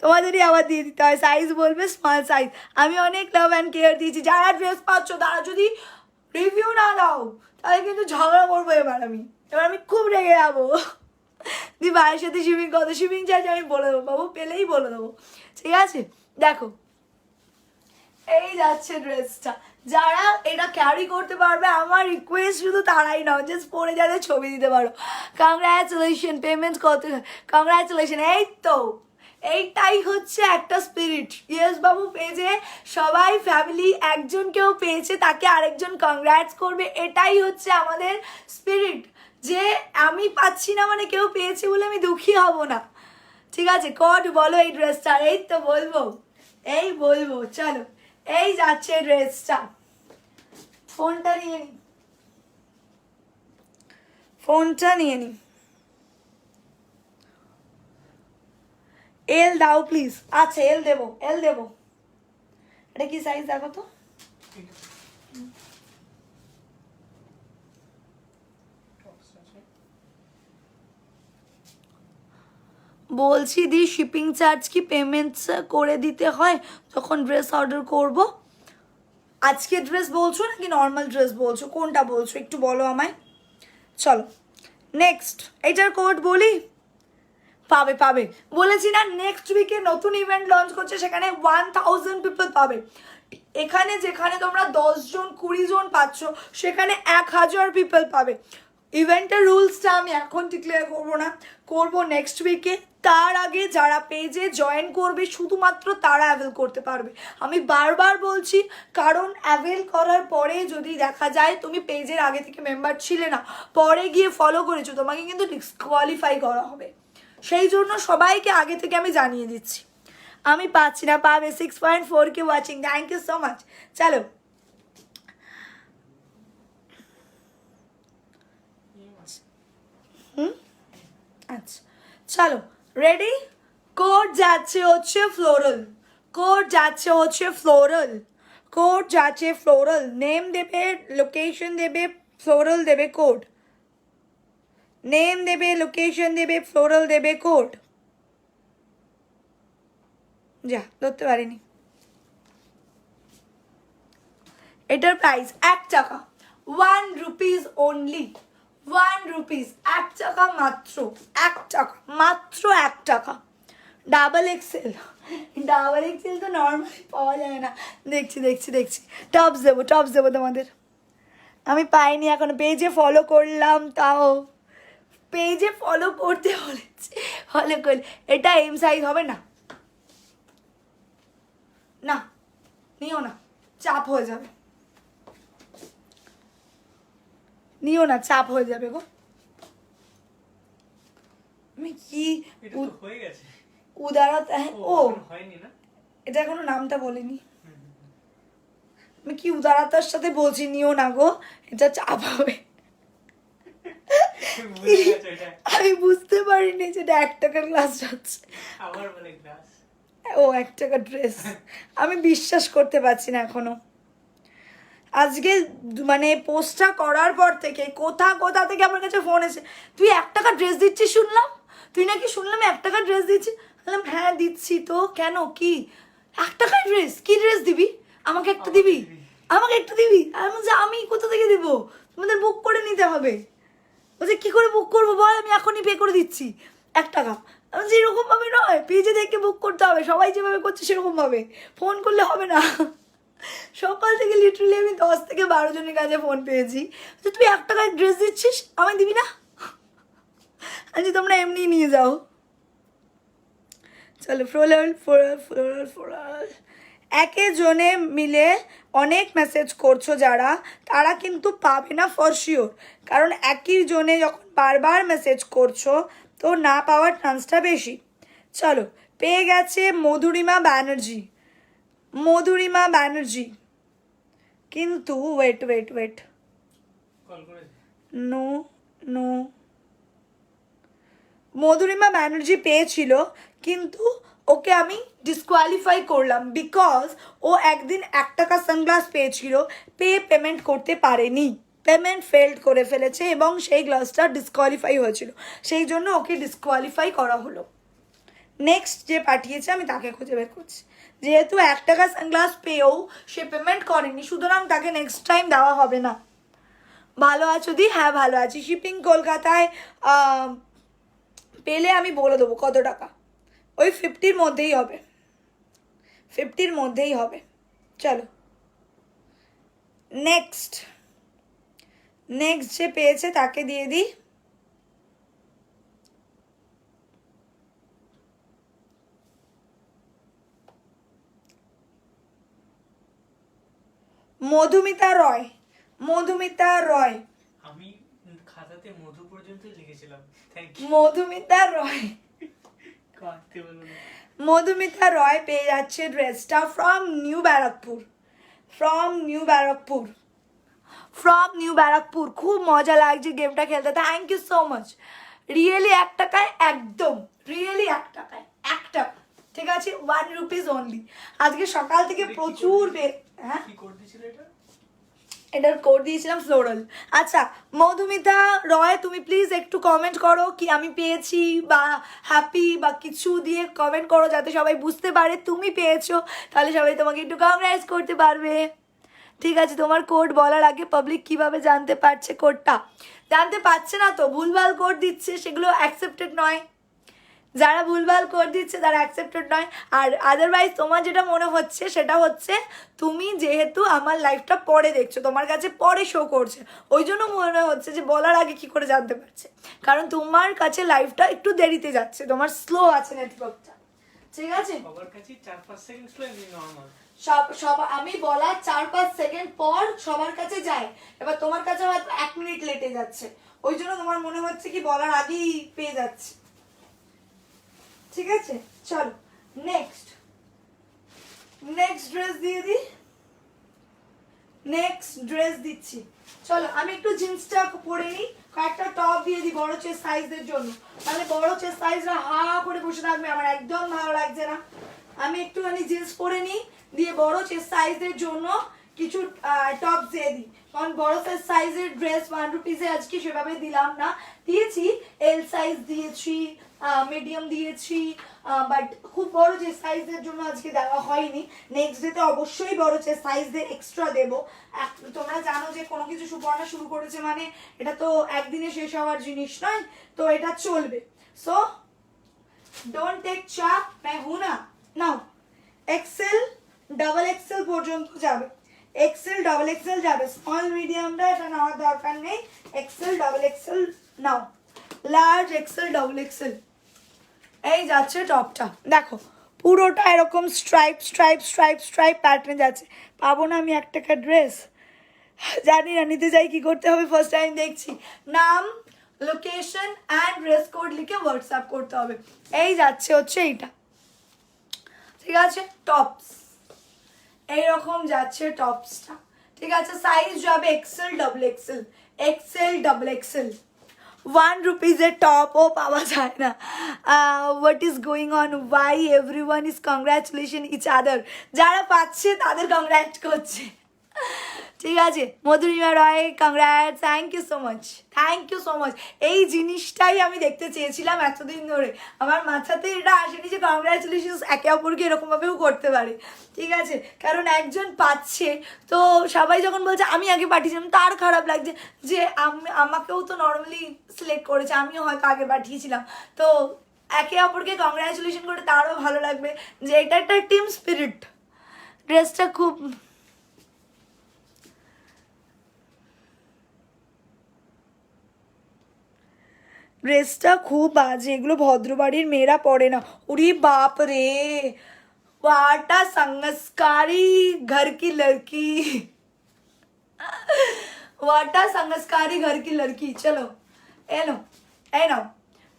তোমাদেরই আবার দিয়ে দিতে হয়। সাইজ বলবে স্মল সাইজ। আমি অনেক লাভ অ্যান্ড কেয়ার দিয়েছি। যারা ড্রেস পাচ্ছ তারা যদি রিভিউ না দাও তাহলে কিন্তু ঝগড়া করবো। এবার আমি খুব রেগে যাবো। দি ভাইয়ের সাথে শিপিং কত শিপিং চার্জ আমি বলে দেবো, বাবু পেলেই বলে দেবো, ঠিক আছে? দেখো এই যাচ্ছে ড্রেসটা। যারা এটা ক্যারি করতে পারবে, আমার রিকোয়েস্ট শুধু তারাই নাও, জাস্ট পরে যাদের ছবি দিতে পারো। কংগ্রাচুলেশন। পেমেন্ট কত? কংগ্রাচুলেশন। এই তো, এইটাই হচ্ছে একটা স্পিরিট। ইয়েস বাবু পেয়েছে, সবাই ফ্যামিলি একজন কেউ পেয়েছে তাকে আরেকজন কংগ্রাটস করবে, এটাই হচ্ছে আমাদের স্পিরিট। যে আমি পাচ্ছি না মানে কেউ পেয়েছে বলে আমি দুঃখী হব না, ঠিক আছে? কট বলো এই ড্রেসটা। এই তো বলবো, এই বলবো, চলো এই যাচ্ছে ড্রেসটা। ফোনটা নিয়ে নি, ফোনটা নিয়ে নি। এল দাও প্লিজ। আচ্ছা এল দেবো, এল দেবো। এটা কি সাইজ দেখো তো। বলছি দি শিপিং চার্জ কি পেমেন্টস করে দিতে হয় যখন ড্রেস অর্ডার করব? আজকে ড্রেস বলছো নাকি নর্মাল ড্রেস বলছো, কোনটা বলছো একটু বলো আমায়। চলো নেক্সট, এটার কোড বলি। পাবে পাবে, বলেছি না নেক্সট উইকে নতুন ইভেন্ট লঞ্চ করছে, সেখানে 1000 পিপল পাবে। এখানে যেখানে তোমরা 10 জন 20 জন পাচ্ছ, সেখানে 1000 পিপল পাবে। ইভেন্টের রুলসটা আমি এখন ডিক্লেয়ার করবো না, করবো নেক্সট উইকে। তার আগে যারা পেজে জয়েন করবে শুধুমাত্র তারা অ্যাভেল করতে পারবে। আমি বারবার বলছি, কারণ অ্যাভেল করার পরে যদি দেখা যায় তুমি পেজের আগে থেকে মেম্বার ছিলে না, পরে গিয়ে ফলো করেছো, তোমাকে কিন্তু ডিসকোয়ালিফাই করা হবে। সেই জন্য সবাইকে আগে থেকে আমি জানিয়ে দিচ্ছি। আমি পাচ্ছি না, পাবে। 6.4K watching, thank you so much. চলো আচ্ছা চলো রেডি। কোড যাচ্ছে হচ্ছে ফ্লোরাল, কোড যাচ্ছে হচ্ছে ফ্লোরাল, কোড যাচ্ছে ফ্লোরাল। নেম দেবে, লোকেশন দেবে, ফ্লোরাল দেবে, কোড নেম দেবে, লোকেশন দেবে, ফ্লোরাল দেবে, কোড। যা ধরতে পারিনি। এটার প্রাইস 1 টাকা, 1 রুপিস অনলি, 1 রুপিস, 1 টাকা মাত্র, 1 টাকা মাত্র, 1 টাকা। ডাবল এক্সেল, ডাবল এক্সেল তো নর্মালি পাওয়া যায় না। দেখছি দেখছি দেখছি, টপস দেবো, টপস দেবো তোমাদের। আমি পাইনি এখনো, পেজে ফলো করলাম, তাও পেজে ফলো করতে বলেছি, ফলো করলে। এটা এম সাইজ হবে না, না নিও না, চাপ হয়ে যাবে, নিও না, চাপ হয়ে যাবে গো। আমি কি উদারতা, ও এটা এখনো নামটা বলিনি। আমি কি উদারতার সাথে বলছি নিও না গো, এটা চাপ হবে। ভুলে গেছো এটা। আমি বুঝতে পারিনি যে এটা 1 টাকার গ্লাস যাচ্ছে। আবার বলে গ্লাস। ও 1 টাকার ড্রেস, আমি বিশ্বাস করতে পারছি না এখনো। আজকে মানে পোস্টটা করার পর থেকে কোথা কোথা থেকে আমার কাছে ফোন এসে, তুই 1 টাকার ড্রেস দিচ্ছিস শুনলাম, তুই নাকি শুনলাম 1 টাকার ড্রেস দিচ্ছিস। বললাম হ্যাঁ দিচ্ছি তো, কেন কি 1 টাকার ড্রেস, কি ড্রেস দিবি, আমাকে একটা দিবি, আমাকে একটা দিবি। আমি বলছি আমি কোথা থেকে দেবো, তোমাদের বুক করে নিতে হবে। বলছে কী করে বুক করবো বল, আমি এখনই পে করে দিচ্ছি 1 টাকা। আমি বলছি এরকমভাবে নয়, পেজে দেখে বুক করতে হবে, সবাই যেভাবে করছে সেরকমভাবে, ফোন করলে হবে না। সকাল থেকে লিটারালি আমি 10 থেকে 12 জনের কাছে ফোন পেয়েছি যে তুই 1 টাকার ড্রেস দিচ্ছিস আমায় দিবি না। আচ্ছা তোমরা এমনি নিয়ে যাও। চলো ফ্লোরাল একে জনে মিলে অনেক মেসেজ করছো যারা, তারা কিন্তু পাবে না ফর শিওর, কারণ একই জনে যখন বারবার মেসেজ করছো তো না পাওয়ার চান্সটা বেশি। চলো পেয়ে গেছে মধুরিমা ব্যানার্জি, কিন্তু ওয়েট কল করেছে। নো মধুরিমা ব্যানার্জি পেয়েছিল, কিন্তু ওকে আমি ডিসকোয়ালিফাই করলাম বিকজ ও একদিন 1 টাকা সানগ্লাস পেয়েছিল, পেমেন্ট করতে পারেনি, পেমেন্ট ফেল্ড করে ফেলেছে এবং সেই গ্লাসটা ডিসকোয়ালিফাই হয়েছিল, সেই জন্য ওকে ডিসকোয়ালিফাই করা হলো। নেক্সট যে পাঠিয়েছে আমি তাকে খুঁজে বের করছি, যেহেতু 1 টাকা সানগ্লাস পেয়েও সে পেমেন্ট করেনি, সুতরাং তাকে নেক্সট টাইম দেওয়া হবে না। ভালো আছো দি? হ্যাঁ ভালো আছি। শিপিং কলকাতায় পেলে আমি বলে দেবো কত টাকা, ওই 50-র মধ্যেই হবে, 50-র মধ্যেই হবে। চলো নেক্সট যে পেয়েছে তাকে দিয়ে দিই। মধুমিতা রয়। আমি খাতাতে মধু পর্যন্ত লিখেছিলাম। Thank you. মধুমিতা রয় কাটতে বলো না। মধুমিতা রয় পেয়ে যাচ্ছে ড্রেসটা ফ্রম নিউ ব্যারাকপুর। খুব মজা লাগছে গেমটা খেলতে, thank you so much. Really 1 টাকায় একদম, রিয়েলি 1 টাকায় 1 টাকা, ঠিক আছে, 1 রুপিস অনলি। আজকে সকাল থেকে প্রচুর হ্যাঁ কি কোড দিছিল এটা? এটার কোড দিয়েছিলাম ফ্লোরাল। আচ্ছা মধুমিতা রয়, তুমি প্লিজ একটু কমেন্ট করো কি আমি পেয়েছি বা হ্যাপি বা কিছু দিয়ে কমেন্ট করো, যাতে সবাই বুঝতে পারে তুমি পেয়েছো, তাহলে সবাই তোমাকে একটু কংগ্রেস করতে পারবে। ঠিক আছে, তোমার কোড বলার আগে পাবলিক কিভাবে জানতে পারছে কোডটা? জানতে পারছে না তো, ভুলভাল কোড দিচ্ছে, সেগুলো অ্যাকসেপ্টেড নয়। যারা ভুলভাল কোড দিচ্ছে তারা অ্যাকসেপ্টেড নয়। আর আদারওয়াইজ তোমার যেটা মনে হচ্ছে সেটা হচ্ছে তুমি যেহেতু আমার লাইফটা পরে দেখছো, তোমার কাছে পরে শো করছে, ওই জন্য মনে হচ্ছে যে বলার আগে কি করে জানতে পারছে, কারণ তোমার কাছে লাইফটা একটু দেরিতে যাচ্ছে, তোমার স্লো আছে নেটওয়ার্কটা, ঠিক আছে। সবার কাছে 4-5 সেকেন্ড স্লো, এমনি নরমাল। সব আমি বলার 4-5 সেকেন্ড পর সবার কাছে যায়, এবার তোমার কাছে হয়তো 1 মিনিট লেটে যাচ্ছে, ওই জন্য তোমার মনে হচ্ছে কি বলার আগেই পেয়ে যাচ্ছে, ঠিক আছে। চলো নেক্সট ড্রেস দিয়ে দিই, দিচ্ছি। চলো আমি একটু জিন্সটা পরে নিই, কয়েকটা টপ দিয়ে দিই বড় চেস্ট সাইজের জন্য, তাহলে বড় চেস্ট সাইজরা হা করে বসে থাকবে, আমার একদম ভালো লাগছে না। আমি একটুখানি জিন্স পরে নিই, দিয়ে বড় চেস্ট সাইজের জন্য কিছু টপ দিয়ে দিই, কারণ বড় সাইজের ড্রেস 1 রুপিসে আজকে সেভাবে দিলাম না, দিয়েছি এল সাইজ দিয়েছি, মিডিয়াম দিয়েছি, বাট খুব বড় যে সাইজের জন্য আজকে দেওয়া হয়নি। নেক্সট ডেতে অবশ্যই বড় যে সাইজের এক্সট্রা দেবো। তোমরা জানো যে কোনো কিছু সুবর্ণা শুরু করেছে মানে এটা তো একদিনে শেষ হওয়ার জিনিস নয়, তো এটা চলবে। সো ডোন্ট টেক চাপ, मैं हूं ना। নাও এক্সেল ডাবল এক্সেল পর্যন্ত যাবে, এক্সেল ডাবল এক্সেল যাবে, স্মল মিডিয়ামটা এটা নেওয়ার দরকার নেই, এক্সেল ডাবল এক্সেল নাও, লার্জ এক্সেল ডাবল এক্সেল। এই যাচ্ছে টপটা, দেখো পুরোটা এরকম স্ট্রাইপ প্যাটার্ন যাচ্ছে। পাবো না আমি 1 টাকার ড্রেস, জানি না, নিতে যাই কি করতে হবে, ফার্স্ট টাইম দেখছি। নাম, লোকেশন অ্যান্ড ড্রেস কোড লিখে হোয়াটসঅ্যাপ করতে হবে। এই যাচ্ছে হচ্ছে এইটা, ঠিক আছে, টপস এইরকম যাচ্ছে টপসটা, ঠিক আছে। সাইজ যাবে এক্সেল ডাবল এক্সেল, 1 টপও পাওয়া যায় না। What is going on, why everyone is congratulation each other, যারা পাচ্ছে তাদের কংগ্রাট করছে। ঠিক আছে, Madhurima Roy congrat, thank you so much, thank you so much. এই জিনিসটাই আমি দেখতে চেয়েছিলাম এতদিন ধরে, আমার মাথাতে এটা আসেনি যে কংগ্রাচুলেশন একে অপরকে এরকমভাবেও করতে পারে। ঠিক আছে, কারণ একজন পাচ্ছে তো সবাই যখন বলছে আমি আগে পাঠিয়েছিলাম, তার খারাপ লাগছে যে আমাকেও তো নর্মালি সিলেক্ট করেছে, আমিও হয়তো আগে পাঠিয়েছিলাম, তো একে অপরকে কংগ্রাচুলেশন করে তারও ভালো লাগবে যে এটা একটা টিম স্পিরিট। ড্রেসটা খুব ড্রেসটা খুব বাজে, এগুলো ভদ্রবাড়ির মেয়েরা পরে না। ওরে বাপ রে, वाटा संस्कारी घर की लड़की, वाटा संस्कारी घर की लड़की। चलो এলো এই নাও,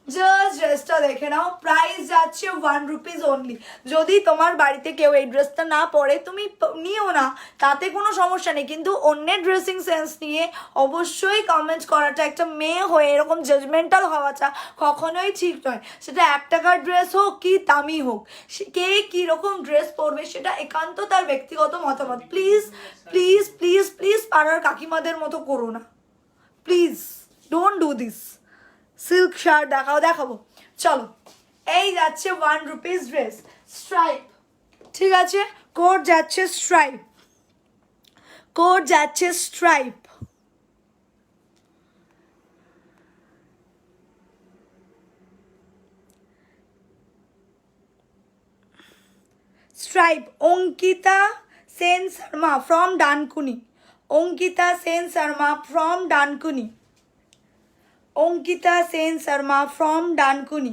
জাস্ট ড্রেসটা দেখে নাও, প্রাইস যাচ্ছে 1 রুপিস অনলি। যদি তোমার বাড়িতে কেউ এই ড্রেসটা না পরে তুমি নিও না, তাতে কোনো সমস্যা নেই, কিন্তু অন্যের ড্রেসিং সেন্স নিয়ে অবশ্যই কমেন্ট করাটা, একটা মেয়ে হয়ে এরকম জাজমেন্টাল হওয়াটা কখনোই ঠিক নয়। সেটা 1 টাকার ড্রেস হোক কি দামি হোক, কে কীরকম ড্রেস পরবে সেটা একান্ত তার ব্যক্তিগত মতামত। প্লিজ প্লিজ প্লিজ প্লিজ পাড়ার কাকিমাদের মতো করো না, please don't do this. Silk shirt দেখাবো, চলো। এই যাচ্ছে 1 রুপিস ড্রেস, স্ট্রাইপ, ঠিক আছে, কোট যাচ্ছে স্ট্রাইপ, কোট যাচ্ছে stripe, stripe. Ankita Sen Sharma from Dankuni, Ankita Sen Sharma from Dankuni, Ankita Sen Sharma from Dankuni.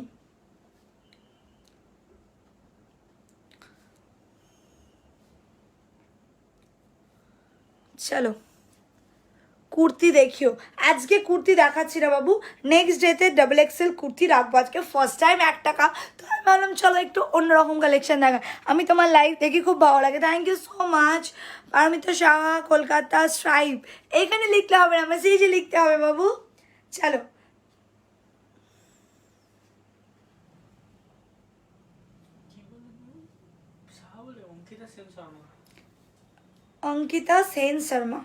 চলো কুর্তি দেখিও, আজকে কুর্তি দেখাচ্ছি না বাবু, নেক্সট ডেতে XXL কুর্তি রাখবো। আজকে ফার্স্ট টাইম 1 টাকা, তো আমি ভাবলাম চলো একটু অন্যরকম কালেকশন দেখা। আমি তোমার লাইভ দেখি খুব ভালো লাগে, thank you so much. Paromita Shah Kolkata stripe, এইখানে লিখতে হবে না, মেসেজে লিখতে হবে বাবু। চলো অঙ্কিতা সেন শর্মা,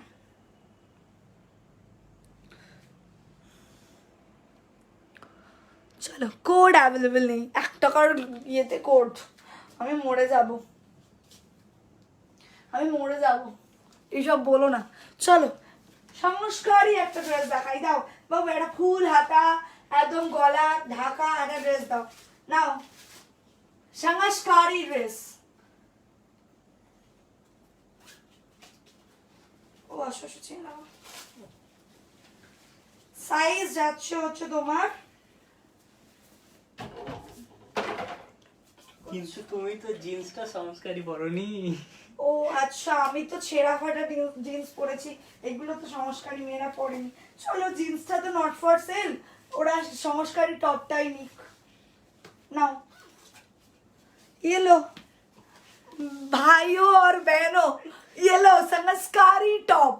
চলো। কোড অ্যাভেলেবেল নেই, 1 টাকার ইয়েতে কোড, আমি মরে যাব, আমি মরে যাব, এইসব বলো না। চলো সংস্কারী একটা ড্রেস দেখাই, দাও বাবু, একটা ফুল হাতা একদম গলা ঢাকা একটা ড্রেস দাও, নাও সংস্কারী ড্রেস। ও আসো সাইজ যাচ্ছে হচ্ছে তোমার, কিন্তু তুমি তো জিন্সটা সংস্কারী পরনি। ও আচ্ছা, আমি তো ছেঁড়া ফাটা জিন্স পরেছি, এগুলো তো সংস্কারী মেয়েরা পরেনি। চলো জিন্সটা তো নট ফর সেল, ওরা সংস্কারী টপটাই নিক, নাও। ये लो भाइयों और बहनों, ये लो संस्कारी टॉप,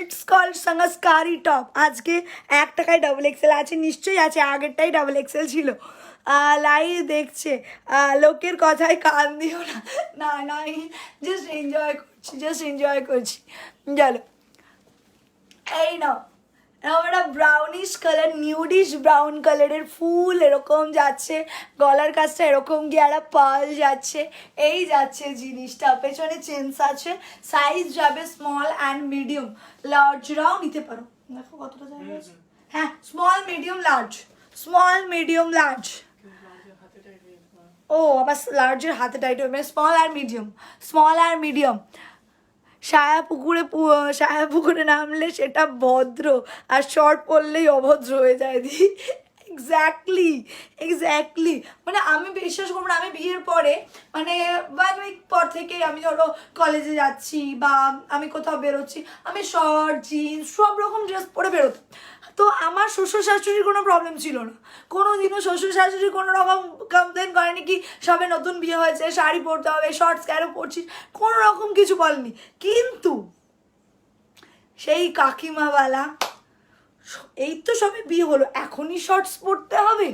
ইটস কল্ড সংস্কারী টপ। আজকে 1 টাকায় XXL আছে, নিশ্চয়ই আছে, আগেরটাই XXL ছিল। লাইভ দেখছে, লোকের কথায় কান দিও না, না না, জাস্ট এনজয় করছি, জাস্ট এনজয় করছি। চলো এই নাও, একটা ব্রাউনিশ কালার, নিউডিশ ব্রাউন কালারের ফুল এরকম যাচ্ছে, গলার কাছটা এরকম গিয়ে একটা পাল যাচ্ছে, এই যাচ্ছে জিনিসটা, পেছনে চেন্স আছে, সাইজ যাবে স্মল অ্যান্ড মিডিয়াম, লার্জরাও নিতে পারো। দেখো কতটা জায়গা আছে, হ্যাঁ small medium large, small medium large. ও আবার লার্জের হাতে টাইট হবে, স্মল আর মিডিয়াম, স্মল আর মিডিয়াম। সায়াপুকুরে নামলে সেটা ভদ্র, আর শর্ট পরলেই অভদ্র হয়ে যায় দি। এক্স্যাক্টলি এক্স্যাক্টলি, মানে আমি বিশ্বাস করবো না, আমি বিয়ের পরে মানে 1 উইক পর থেকে আমি ধরো কলেজে যাচ্ছি বা আমি কোথাও বেরোচ্ছি, আমি শর্ট জিন্স সব রকম ড্রেস পরে বেরোতাম, তো আমার শ্বশুর শাশুড়ির কোনো প্রবলেম ছিল না, কোনো দিনও শ্বশুর শাশুড়ি কোনো রকম কমপ্লেন করেনি কি সবে নতুন বিয়ে হয়েছে শাড়ি পরতে হবে, শর্টস কেন পরছিস, কোনো রকম কিছু বলেনি। কিন্তু সেই কাকিমাওয়ালা এই তো সবে বিয়ে হলো, এখনই শর্টস পরতে হবে?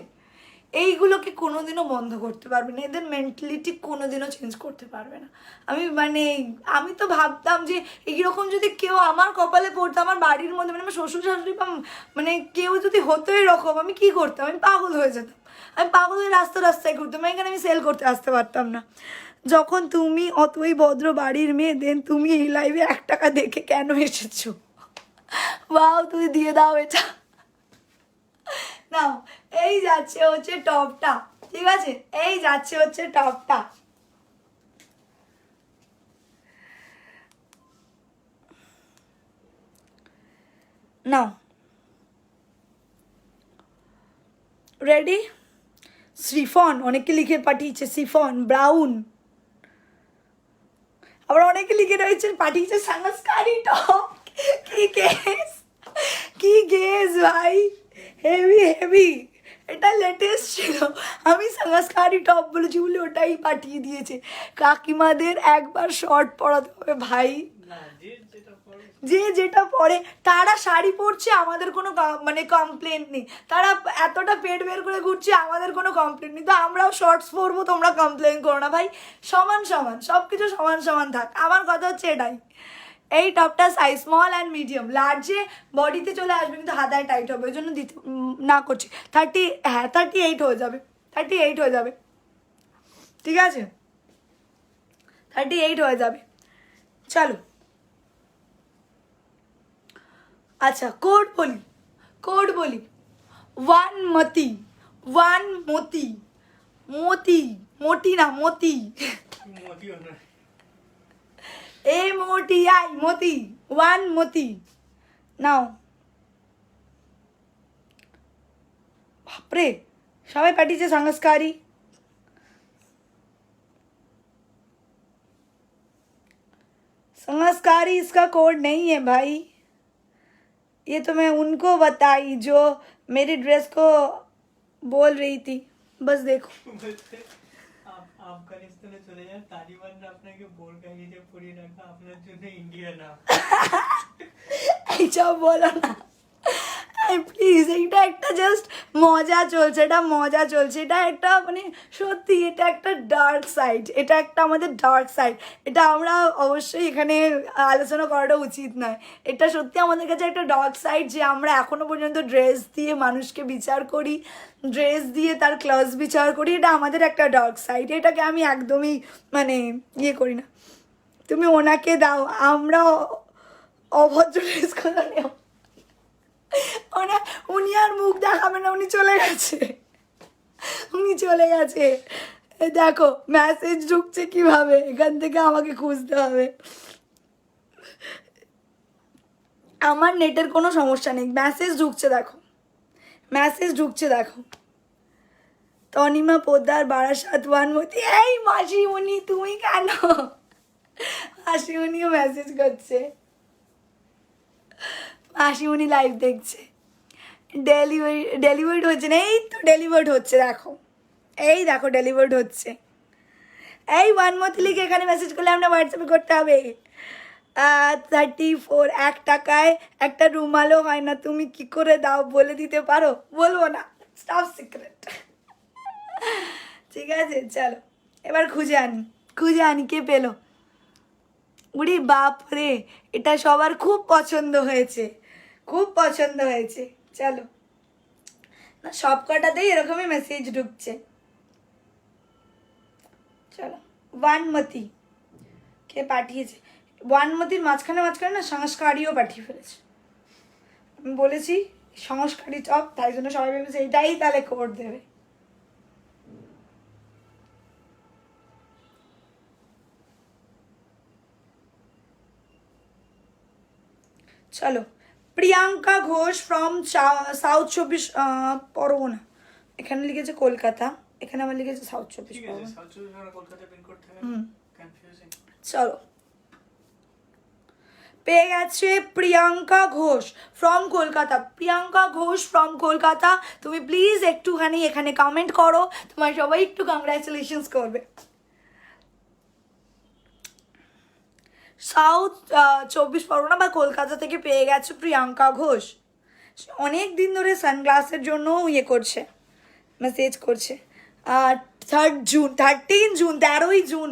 এইগুলোকে কোনোদিনও বন্ধ করতে পারবে না, এদের মেন্টালিটি কোনোদিনও চেঞ্জ করতে পারবে না। আমি তো ভাবতাম যে এইরকম যদি কেউ আমার কপালে পড়তো, আমার বাড়ির মধ্যে, মানে আমার শ্বশুর শাশুড়ি বা মানে কেউ যদি হতো এরকম, আমি কি করতাম? আমি পাগল হয়ে যেতাম, আমি পাগল হয়ে রাস্তায় ঘুরতাম, এখানে আমি সেল করতে আসতে পারতাম না। যখন তুমি অতই ভদ্র বাড়ির মেয়ে, দেন তুমি এই লাইভে 1 টাকা দেখে কেন এসেছো? বাও, তুমি দিয়ে দাও এটা। নাও, এই যাচ্ছে হচ্ছে টপটা, ঠিক আছে? এই যাচ্ছে হচ্ছে টপটা। নাও, রেডি? শ্রীফন অনেকে লিখে পাঠিয়েছে, শ্রীফন ব্রাউন। আবার অনেকে লিখে রয়েছে পাঠিয়েছে সংস্কারি টপ। কি গেস, কি গেস ভাই, হেভি হেভি। এটা লেটেস্ট ছিল, আমি সংস্কারি টপ বলেছি বলে ওটাই পাঠিয়ে দিয়েছে। কাকিমাদের একবার শর্ট পরাতে হবে ভাই, না, যে যেটা পড়ে যে যেটা পরে। তারা শাড়ি পরছে, আমাদের কোনো মানে কমপ্লেন নেই। তারা এতটা পেট বের করে ঘুরছে, আমাদের কোনো কমপ্লেন নেই। তো আমরাও শর্টস পরবো, তোমরা কমপ্লেন করো না ভাই। সমান সমান সব কিছু সমান সমান থাক, আমার কথা হচ্ছে এটাই। এই টপটা সাইজ স্মল অ্যান্ড মিডিয়াম, লার্জে বডিতে চলে আসবে কিন্তু হাতায় টাইট হবে, ওই জন্য দিতে না করছি। 38 হয়ে যাবে, 38 হয়ে যাবে, ঠিক আছে? 38 হয়ে যাবে। চলো, আচ্ছা কোড বলি, কোড বলি। ওয়ান মতি, ওয়ান মতি, মতি, মোটি না মতি, মতিও না। MOTI মতি, ওয়ান মতি। নাও, বাপরে সবাই পাঠিয়েছে সংস্কারি। संस्कारी इसका कोड नहीं है भाई, ये तो मैं उनको बताई जो मेरी ड्रेस को बोल रही थी। बस देखो, বলছে, আফগানিস্তানে চলে যান, তালিবানরা আপনাকে বোরকা হিজাব পরিয়ে রাখা আপনার জন্য ইন্ডিয়া না। এইসব বলো না প্লিজ। এইটা একটা জাস্ট মজা চলছে, এটা মজা চলছে, এটা একটা মানে সত্যি এটা একটা ডার্ক সাইড, এটা একটা আমাদের ডার্ক সাইড। এটা আমরা অবশ্যই এখানে আলোচনা করাটা উচিত নয়। এটা সত্যি আমাদের কাছে একটা ডার্ক সাইড, যে আমরা এখনো পর্যন্ত ড্রেস দিয়ে মানুষকে বিচার করি, ড্রেস দিয়ে তার ক্লথস বিচার করি। এটা আমাদের একটা ডার্ক সাইড, এটাকে আমি একদমই মানে ইয়ে করি না। তুমি ওনাকে দাও, আমরা অভদ্র ড্রেস করে নেব। উনি আর মুখ দেখাবে না, উনি চলে গেছে, উনি চলে গেছে। দেখো মেসেজ ঢুকছে কিভাবে, এখান থেকে আমাকে খুঁজতে হবে। আমার নেটের কোনো সমস্যা নেই, মেসেজ ঢুকছে দেখো, মেসেজ ঢুকছে দেখো। তনিমা পোদ্দার বারাসাত ওয়ানমতি। এই মাসিমণি তুমি কেন? মাসিমণিও মেসেজ করছে, মাসিমণি লাইভ দেখছে। ডেলিভার্ড হচ্ছে না, এই তো ডেলিভার্ড হচ্ছে দেখো, এই দেখো ডেলিভার্ড হচ্ছে। এই ওয়ানমতি লিখে এখানে মেসেজ করলে আমরা হোয়াটসঅ্যাপে করতে হবে। 34, 1 টাকায় একটা রুমালও হয় না, তুমি কি করে দাও বলে দিতে পারো? বলবো না, স্টপ সিক্রেট। ঠিক আছে চলো, এবার খুঁজে আনি কে পেলো। উরি বাপ রে, এটা সবার খুব পছন্দ হয়েছে, খুব পছন্দ হয়েছে। চলো না, সব কটাতেই এরকমই মেসেজ ঢুকছে। চলো, ওয়ানমতি কে পাঠিয়েছে? ওয়ানমতির মাঝখানে না সংস্কারিও পাঠিয়ে ফেলেছে। আমি বলেছি সংস্কারি চপ, তাই জন্য সবাই ভেবেছে এটাই তাহলে কোড দেবে। চলো, প্রিয়াঙ্কা ঘোষ ফ্রম সাউথ 24 পরগনা। এখানে লিখেছে কলকাতা, এখানে আমার লিখেছে সাউথ 24 ঠিক আছে, পরগনা। সাউথ চব্বিশ পরগনা কলকাতা পিন করতে হবে, কনফিউজিং। চলো, পেয়ে গেছে প্রিয়াঙ্কা ঘোষ ফ্রম কলকাতা। প্রিয়াঙ্কা ঘোষ ফ্রম কলকাতা, তুমি প্লিজ একটুখানি এখানে কমেন্ট করো, তোমার সবাই একটু কংগ্রাচুলেশনস করবে। সাউথ 24 পরগনা বা কলকাতা থেকে পেয়ে গেছো প্রিয়াঙ্কা ঘোষ। অনেক দিন ধরে সানগ্লাসের জন্য ইয়ে করছে, মেসেজ করছে। 13 জুন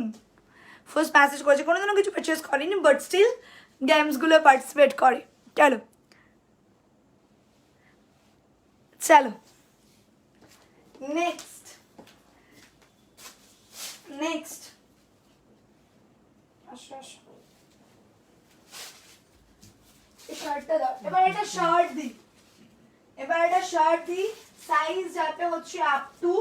ফার্স্ট মেসেজ করেছে, কোনোদিনও কিছু পারচেস করেনি, বাট স্টিল গেমসগুলো পার্টিসিপেট করে। চলো চলো নেক্সট আসো আসো, এই শার্টটা দাও। এবার এটা শার্ট দিই, সাইজ যাবে হচ্ছে আপ টু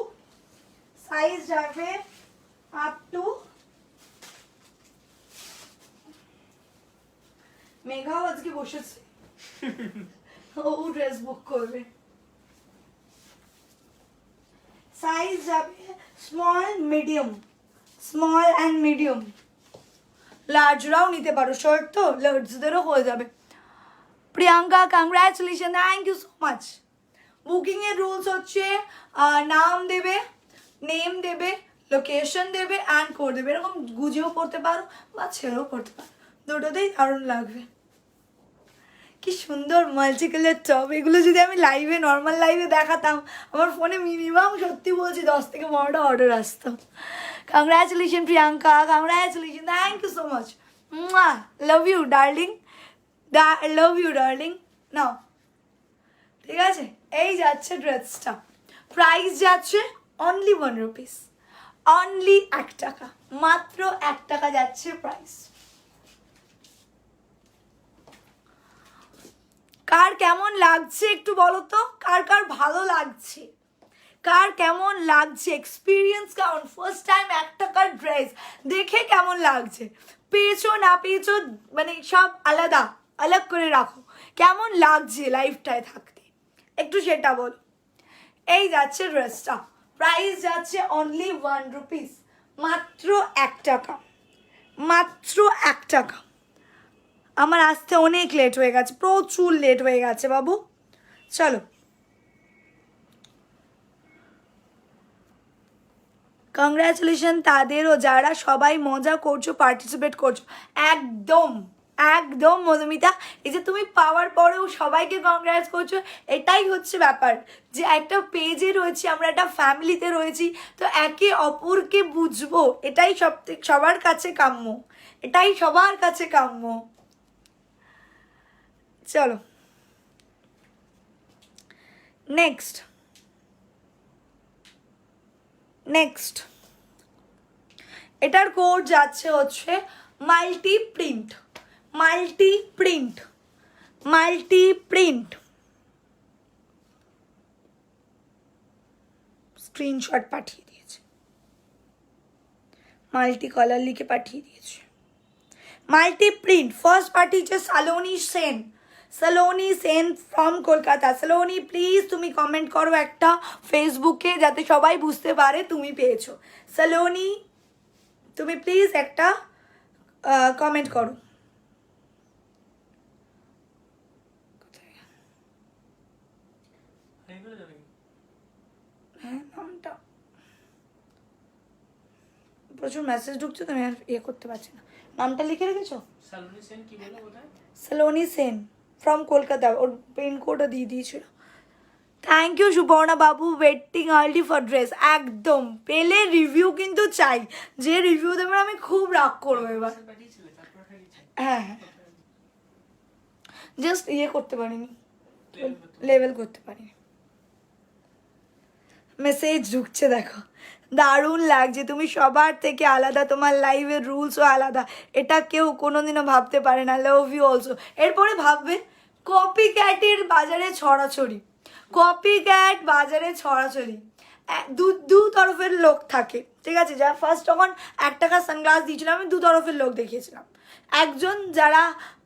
মেঘাও আজকে বসেছে, ও ড্রেস বুক করবে। সাইজ যাবে স্মল অ্যান্ড মিডিয়াম, লার্জরাও নিতে পারো, শার্ট তো লার্জদেরও হয়ে যাবে। Priyanka congratulation, thank you so much. বুকিংয়ের রুলস হচ্ছে নেম দেবে, লোকেশন দেবে অ্যান্ড কোড দেবে। এরকম গুজেও পড়তে পারো বা ছেড়েও পড়তে পারো, দুটোতেই দারুণ লাগবে। কি সুন্দর মাল্টি কালার টপ, এগুলো যদি আমি নর্মাল লাইভে দেখাতাম, আমার ফোনে মিনিমাম সত্যি বলছি 10 থেকে 12টা অর্ডার আসতো। Congratulation Priyanka, congratulation, thank you so much, love you darling, নাও ঠিক আছে। এই যাচ্ছে ড্রেসটা, প্রাইস যাচ্ছে অনলি 1 রুপিস, অনলি 1 টাকা, মাত্র 1 টাকা যাচ্ছে প্রাইস। কার কেমন লাগছে একটু বলো তো, কার ভালো লাগছে, কার কেমন লাগছে, এক্সপিরিয়েন্স কেমন, ফার্স্ট টাইম 1 টাকার ড্রেস দেখে কেমন লাগছে, পেয়েছো না পেয়েছো মানে সব আলাদা করে রাখো, কেমন লাগছে লাইফটায় থাকতে একটু সেটা বলো। এই যাচ্ছে ড্রেসটা, প্রাইস যাচ্ছে অনলি 1 রুপিস, মাত্র 1 টাকা, মাত্র 1 টাকা। আমার আসতে অনেক লেট হয়ে গেছে, প্রচুর লেট হয়ে গেছে বাবু। চলো কংগ্রাচুলেশন তাদেরও যারা সবাই মজা করছো, পার্টিসিপেট করছো। একদম মধুমিতা, এই যে তুমি পাওয়ার পরেও সবাইকে কংগ্রাচ করছো, এটাই হচ্ছে ব্যাপার, যে একটা পেজে রয়েছি আমরা, একটা ফ্যামিলিতে রয়েছি, তো একে অপরকে বুঝবো, এটাই সবার কাছে কাম্য। চলো নেক্সট এটার কোড যাচ্ছে হচ্ছে মাল্টি প্রিন্ট, স্ক্রিনশট পাঠিয়ে দিয়েছে, মাল্টি কালার লিখে পাঠিয়ে দিয়েছে, মাল্টি প্রিন্ট। ফার্স্ট পাঠিয়েছে সালোনি সেন ফ্রম কলকাতা। সালোনি প্লিজ তুমি কমেন্ট করো একটা ফেসবুকে, যাতে সবাই বুঝতে পারে তুমি পেয়েছো। সালোনি তুমি প্লিজ একটা কমেন্ট করো। হ্যাঁ নামটা প্রচুর মেসেজ ঢুকছে, তুমি আর করতে পারছি না। নামটা লিখে রেখেছো? সালোনি সেন ফ্রম কলকাতা, ওর পিন কোডও দিয়ে দিয়েছিল। Thank you Suparna Babu, waiting early for dress. একদম পেলে রিভিউ কিন্তু চাই, যে রিভিউ দেবে আমি খুব রাগ করবো এবার। হ্যাঁ জাস্ট করতে পারিনি, লেভেল করতে পারিনি। মেসেজ ঢুকছে দেখো, দারুণ লাগছে, তুমি সবার থেকে আলাদা, তোমার লাইভের রুলসও আলাদা, এটা কেউ কোনোদিনও ভাবতে পারে না। Love you also. এরপরে ভাববে কপি ক্যাটের বাজারে ছড়াছড়ি, দু তরফের লোক থাকে, ঠিক আছে। যা ফার্স্ট যখন 1 টাকার সানগ্লাস দিয়েছিলাম, আমি 2 তরফের লোক দেখিয়েছিলাম। একজন যারা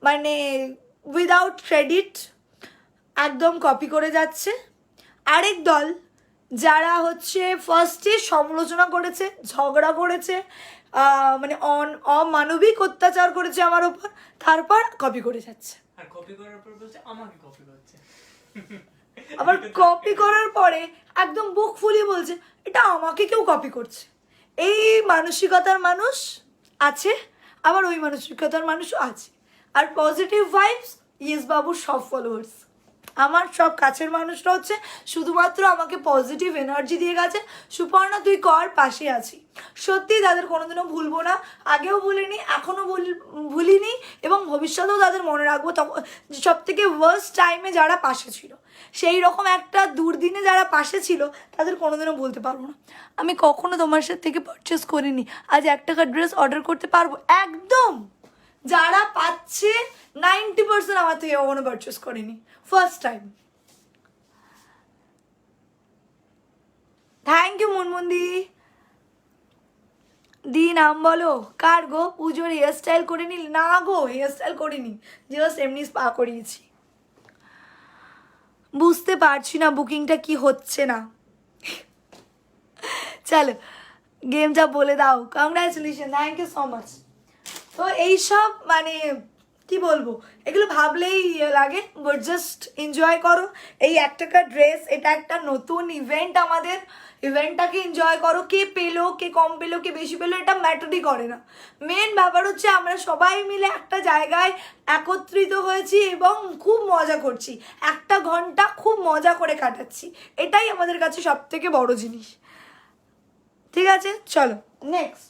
মানে উইদাউট ক্রেডিট একদম কপি করে যাচ্ছে, আরেক দল যারা হচ্ছে ফার্স্টে সমালোচনা করেছে, ঝগড়া করেছে, মানে অমানবিক অত্যাচার করেছে আমার ওপর, তারপর কপি করে যাচ্ছে। আর কপি করার পর বলছে আমাকে কপি করছে, আবার কপি করার পরে একদম বুক ফুলিয়ে বলছে এটা আমাকে কেউ কপি করছে। এই মানসিকতার মানুষ আছে, আবার ওই মানসিকতার মানুষও আছে। আর পজিটিভ ভাইবস ইয়েস বাবুর সব ফলোয়ার্স। আমার সব কাছের মানুষরা হচ্ছে শুধুমাত্র আমাকে পজিটিভ এনার্জি দিয়ে গেছে, সুপর্ণা তুই কর, পাশে আছি। সত্যি তাদের কোনোদিনও ভুলবো না, আগেও ভুলিনি, এখনও ভুলিনি, এবং ভবিষ্যতেও তাদের মনে রাখবো। তখন সব থেকে ওয়ার্স্ট টাইমে যারা পাশে ছিল, সেই রকম একটা দুর্দিনে যারা পাশে ছিল, তাদের কোনোদিনও বলতে পারবো না। আমি কখনো তোমার সাথে থেকে পারচেস করিনি, আজ 1 টাকার ড্রেস অর্ডার করতে পারবো? একদম। যারা পাচ্ছে 90% আমার থেকে কখনো পারচেস করেনি, ফার্স্ট টাইম। থ্যাংক ইউ মুনমুন্দি দি। নাম বলো কার গো? পুজোর হেয়ার স্টাইল করে নি? না গো, হেয়ার স্টাইল করিনি, জাস্ট এমনি স্পা করিয়েছি। বুঝতে পারছি না বুকিংটা কি হচ্ছে না। চলো গেমটা বলে দাও। Congratulation, thank you so much. তো এইসব মানে কি বলবো, এগুলো ভাবলেই লাগে, বাট জাস্ট এনজয় করো। এই 1 টাকার ড্রেস, এটা একটা নতুন ইভেন্ট আমাদের, ইভেন্টটাকে এনজয় করো। কে পেলো, কে কম পেলো, কে বেশি পেলো, এটা ম্যাটারই করে না। মেন ব্যাপার হচ্ছে আমরা সবাই মিলে একটা জায়গায় একত্রিত হয়েছি এবং খুব মজা করছি, 1 ঘন্টা খুব মজা করে কাটাচ্ছি, এটাই আমাদের কাছে সব থেকে বড় জিনিস। ঠিক আছে, চলো নেক্সট।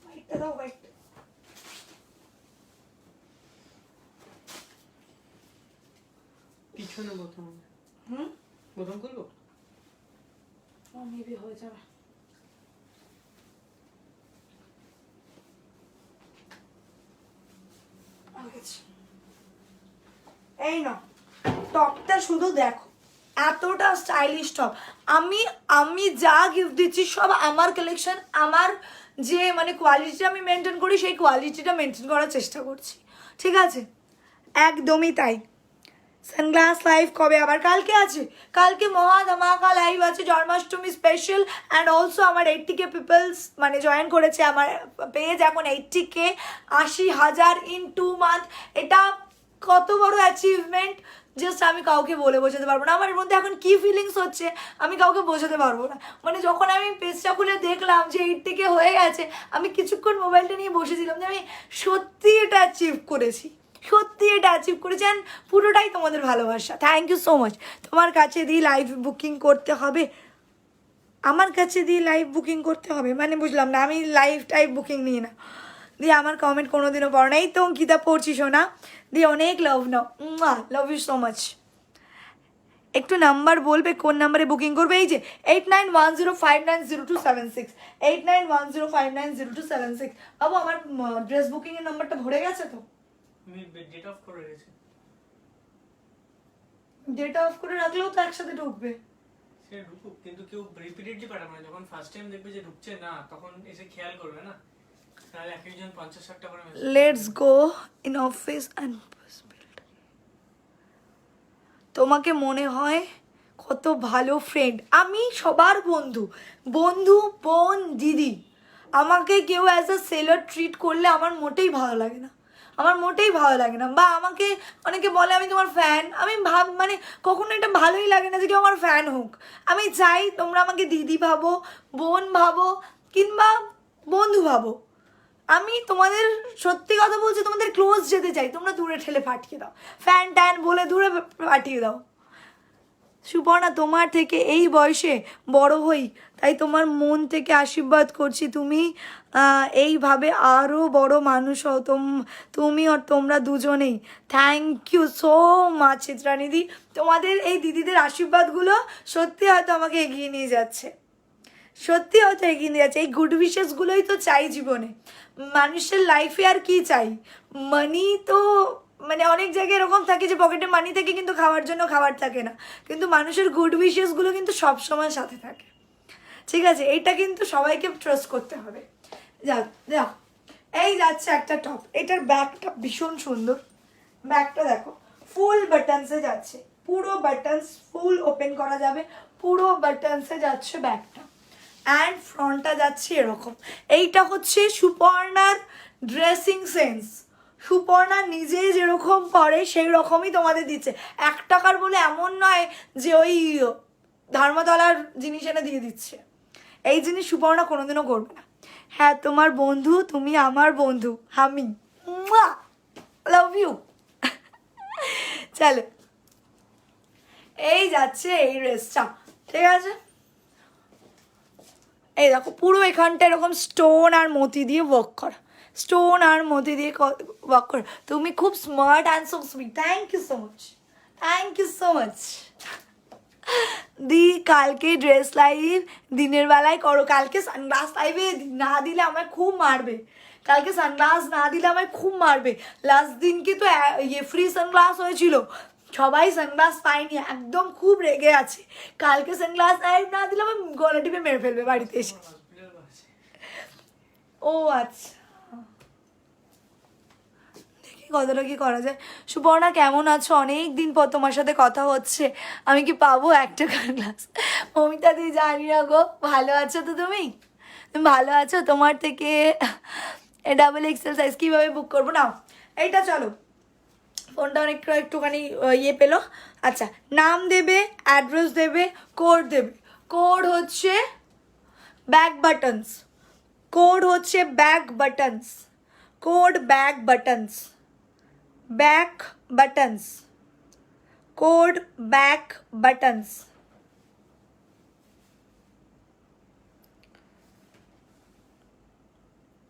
হোয়াইটটা দাও, হোয়াইট। পিছনে বোতাম, হুম, বোতাম খুলবো? মেবি হয়ে যাবে। এই না, টপটা শুধু দেখো, এতটা স্টাইলিশ টপ। আমি আমি যা গিফট দিচ্ছি সব আমার কালেকশন, আমার যে মানে কোয়ালিটিটা আমি মেনটেন করি, সেই কোয়ালিটিটা মেনটেন করার চেষ্টা করছি। ঠিক আছে, একদমই তাই। সানগ্লাস লাইভ কবে আবার? কালকে আছে, কালকে মহা ধামাকা লাইভ আছে, জন্মাষ্টমী স্পেশাল। অ্যান্ড অলসো আমার 80K পিপলস মানে জয়েন করেছে আমার পেজ, এখন 80K, 80,000 ইন 2 মান্থ। এটা কত বড় অ্যাচিভমেন্ট, জাস্ট আমি কাউকে বলে বোঝাতে পারবো না। আমার মধ্যে এখন কি ফিলিংস হচ্ছে আমি কাউকে বোঝাতে পারবো না। মানে যখন আমি পেজটা খুলে দেখলাম যে 80K হয়ে গেছে, আমি কিছুক্ষণ মোবাইলটা নিয়ে বসেছিলাম যে আমি সত্যি এটা অ্যাচিভ করেছি, সত্যি এটা অ্যাচিভ করেছি। অ্যান্ড পুরোটাই তোমাদের ভালোবাসা, থ্যাংক ইউ সো মাচ। তোমার কাছে দিয়ে লাইভ বুকিং করতে হবে? আমার কাছে দিয়ে লাইভ বুকিং করতে হবে মানে বুঝলাম না, আমি লাইভ টাইপ বুকিং নিই না। দিয়ে আমার কমেন্ট কোনোদিনও পড়ো না, এই তো অঙ্কিতা পড়ছিস না, দিয়ে অনেক লাভ নাও, লাভ ইউ সো মাচ। একটু নাম্বার বলবে কোন নাম্বারে বুকিং করবে? এই যে 8910590276, 8910590276। বাবু আমার ড্রেস বুকিংয়ের নাম্বারটা ভরে গেছে তো? আমি ডেট অফ করে রেখেছি। ডেটা অফ করে রাখলেও তো একসাথে ঢুকবে। সে ঢুকুক, কিন্তু কেউ রিপিটেডলি পাঠাবে না। যখন ফার্স্ট টাইম দেখবে যে ঢুকছে না, তখন এসে খেয়াল করবে না, তাহলে এক একজন 50-60টা করে message. Let's go in office and তোমাকে মনে হয় কত ভালো ফ্রেন্ড। আমি সবার বন্ধু, বন্ধু, বোন, দিদি। আমাকে কেউ অ্যাজ আ সেলার ট্রিট করলে আমার মোটেই ভালো লাগে না, আমার মোটেই ভালো লাগে না। বা আমাকে অনেকে বলে আমি তোমার ফ্যান, আমি মানে কখনো এটা ভালোই লাগে না যে কেউ আমার ফ্যান হোক। আমি চাই তোমরা আমাকে দিদি ভাবো, বোন ভাবো, কিংবা বন্ধু ভাবো। আমি তোমাদের সত্যি কথা বলছি, তোমাদের ক্লোজ যেতে চাই, তোমরা দূরে ঠেলে ফাটিয়ে দাও, ফ্যান ট্যান বলে দূরে ফাটিয়ে দাও। সুপর্ণা, তোমার থেকে এই বয়সে বড় হই, তাই তোমার মন থেকে আশীর্বাদ করছি তুমি এইভাবে আরও বড় মানুষ হও, তুমি আর তোমরা দুজনেই। Thank you so much Chitranidhi. তোমাদের এই দিদিদের আশীর্বাদগুলো সত্যি হয়তো আমাকে এগিয়ে নিয়ে যাচ্ছে, সত্যি হয়তো এগিয়ে নিয়ে যাচ্ছে। এই গুড উইশেসগুলোই তো চাই জীবনে। মানুষের লাইফে আর কি চাই? মানি তো মানে অনেক জায়গায় এরকম থাকে যে পকেটে মানি থাকে কিন্তু খাওয়ার জন্য খাবার থাকে না, কিন্তু মানুষের গুড উইশেসগুলো কিন্তু সবসময় সাথে থাকে। ঠিক আছে, এইটা কিন্তু সবাইকে ট্রাস্ট করতে হবে। যাক যাক, এই যাচ্ছে একটা টপ, এটার ব্যাগটা ভীষণ সুন্দর। ব্যাগটা দেখো ফুল বাটনসে যাচ্ছে, পুরো বাটনস ফুল ওপেন করা যাবে, পুরো বাটনসে যাচ্ছে ব্যাগটা। অ্যান্ড ফ্রন্টটা যাচ্ছে এরকম। এইটা হচ্ছে সুপর্ণার ড্রেসিং সেন্স, সুপর্ণা নিজে যেরকম পরে সেই রকমই তোমাদের দিচ্ছে। 1 টাকার বলে এমন নয় যে ওই ধর্মতলার জিনিস এনে দিয়ে দিচ্ছে, এই জিনিস সুপর্ণা কোনোদিনও করবে না। হ্যাঁ তোমার বন্ধু, তুমি আমার বন্ধু, আমি লাভ ইউ। চলো, এই যাচ্ছে এই ড্রেসটা, ঠিক আছে। এই দেখো পুরো এখানটা এরকম স্টোন আর মতি দিয়ে ওয়ার্ক করা, স্টোন আর মতি দিয়ে ওয়ার্ক করা। তুমি খুব smart and so sweet, thank you so much, thank you so much. দি কালকে ড্রেস লাইভ দিনের বেলায় করো, কালকে সানগ্লাস লাইভে না দিলে আমায় খুব মারবে, কালকে সানগ্লাস না দিলে আমায় খুব মারবে। লাস্ট দিনকে তো ফ্রি সানগ্লাস হয়েছিল, সবাই সানগ্লাস পায়নি, একদম খুব রেগে আছে। কালকে সানগ্লাস লাইভ না দিলে আমার গলা টিপে মেরে ফেলবে বাড়িতে এসে। ও আচ্ছা, দেখি কতটা কি করা যায়। সুপর্ণা কেমন আছো? অনেক দিন পর তোমার সাথে কথা হচ্ছে, আমি কি পাবো একটা গ্লাস? মমিতা দি জানি না গো, ভালো আছো তো তুমি? তুমি ভালো আছো? তোমার থেকে ডাবল এক্সেল সাইজ কীভাবে বুক করবো? না এইটা চলো, ফোনটা অনেকটা একটুখানি ইয়ে পেলো। আচ্ছা, নাম দেবে, অ্যাড্রেস দেবে, কোড দেবে। কোড হচ্ছে ব্যাক বাটনস, কোড হচ্ছে back buttons, code back buttons, back buttons, code back buttons.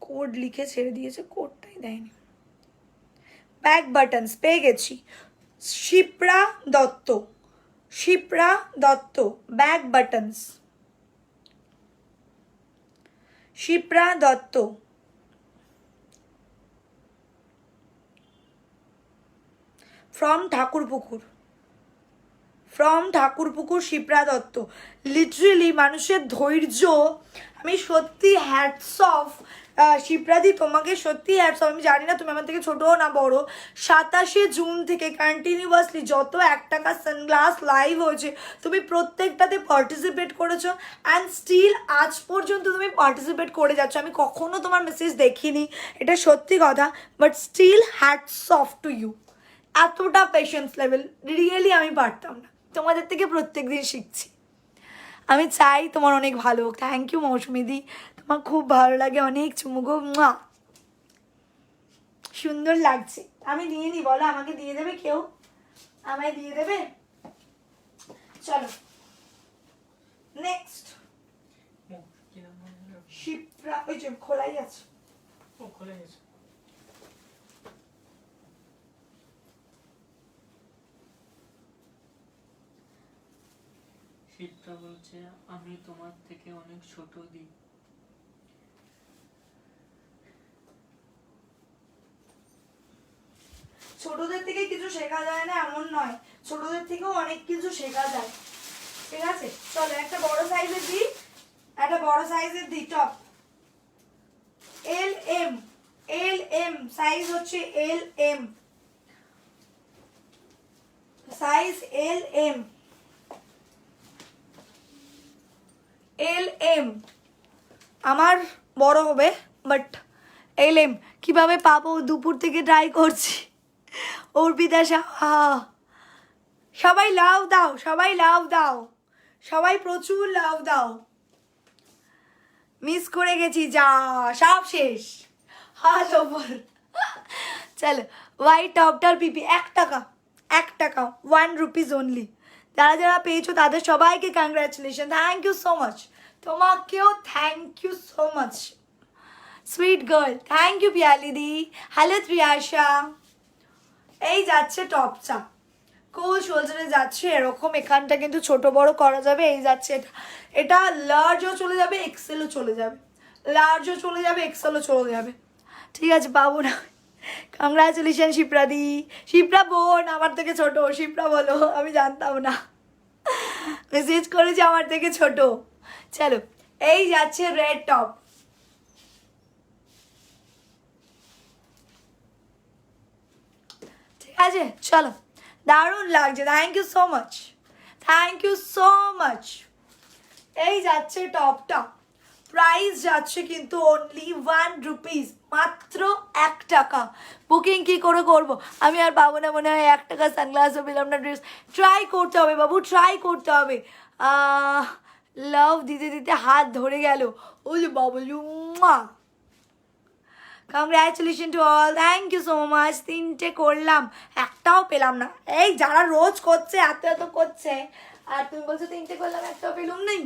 Code লিখে ছেড়ে দিয়েছে, কোডটাই দেয়নি। ব্যাক বাটনস পেয়ে গেছি। Shipra Dutta, Shipra Dutta, back buttons, Shipra Dutta. From Thakurpukur, from Thakurpukur Shipra Dutta. Literally মানুষের ধৈর্য, আমি সত্যি হ্যাটস অফ শিপ্রাদি, তোমাকে সত্যি হ্যাটস অফ। আমি জানি না তুমি আমার থেকে ছোটো না বড়ো, 27শে জুন থেকে কন্টিনিউয়াসলি যত 1 টাকা সানগ্লাস লাইভ হয়েছে তুমি প্রত্যেকটাতে পার্টিসিপেট করেছো, অ্যান্ড স্টিল আজ পর্যন্ত তুমি পার্টিসিপেট করে যাচ্ছ। আমি কখনো তোমার মেসেজ দেখিনি, এটা সত্যি কথা, but still hats off to you. এতটা পেশেন্স লেভেল রিয়েলি আমি পারতাম না, তোমাদের থেকে প্রত্যেক দিন শিখছি। আমি চাই তোমার অনেক ভালো হোক। থ্যাংক ইউ মৌসুমিদি, তোমার খুব ভালো লাগে, অনেক চুমুগো, সুন্দর লাগছে। আমি দিয়ে দিই, বলো আমাকে দিয়ে দেবে কেউ? আমায় দিয়ে দেবে? চলো নেক্সট। শিপ্রা, ওই যে খোলাই আছে, ও খোলা গেছে। শিপ্রা বলছে আমি তোমার থেকে অনেক ছোট দি। ছোটদের থেকে কিছু শেখা যায় না এমন নয়, ছোটদের থেকেও অনেক কিছু শেখা যায়, ঠিক আছে। চলো একটা বড় সাইজের দিই, একটা বড় সাইজের দিই top. L M, L M size হচ্ছে L M, size L M, L M আমার বড় হবে, বাট এল এম কীভাবে পাবো? দুপুর থেকে ট্রাই করছি। অর্পিতা সাহা, সবাই লাভ দাও, সবাই লাভ দাও, সবাই প্রচুর লাভ দাও। মিস করে গেছি, যা সব শেষ, হাল ওভার। চলো হোয়াইট টপটার পিপি 1 টাকা, 1 টাকা, 1 রুপিস অনলি। যারা যারা পেয়েছো তাদের সবাইকে congratulation, thank you so much. তোমাকেও thank you so much, sweet girl, thank you পিয়ালিদি। হ্যালো ত্রিয়াশা। এই যাচ্ছে টপটা, কোল শোল্ডারে যাচ্ছে এরকম, এখানটা কিন্তু ছোট বড় করা যাবে। এই যাচ্ছে এটা, এটা লার্জও চলে যাবে, এক্সেলও চলে যাবে, লার্জও চলে যাবে, এক্সেলও চলে যাবে, ঠিক আছে। পাবো না, কংগ্রাচুলেশন শিপ্রা দি। শিপ্রা বোন আমার থেকে ছোট, শিপ্রা বলো, আমি জানতাম না, মেসেজ করেছে আমার থেকে ছোট। চলো এই যাচ্ছে রেড টপ, ঠিক আছে। চলো দারুণ লাগছে, thank you so much, thank you so much. এই যাচ্ছে টপটা, প্রাইস যাচ্ছে কিন্তু অনলি 1 রুপিস, মাত্র 1 টাকা। বুকিং কি করে করবো? আমি আর পাবো না মনে হয়, 1 টাকা সানগ্লাসও পেলাম না, ড্রেস। ট্রাই করতে হবে বাবু, ট্রাই করতে হবে। লাভ দিতে দিতে হাত ধরে গেল, ওই যে Bablu. Congratulation to all, thank you so much. 3টে করলাম, একটাও পেলাম না। এই যারা রোজ করছে এত এত করছে, আর তুমি বলছো 3টে করলাম একটাও পেলাম নেই।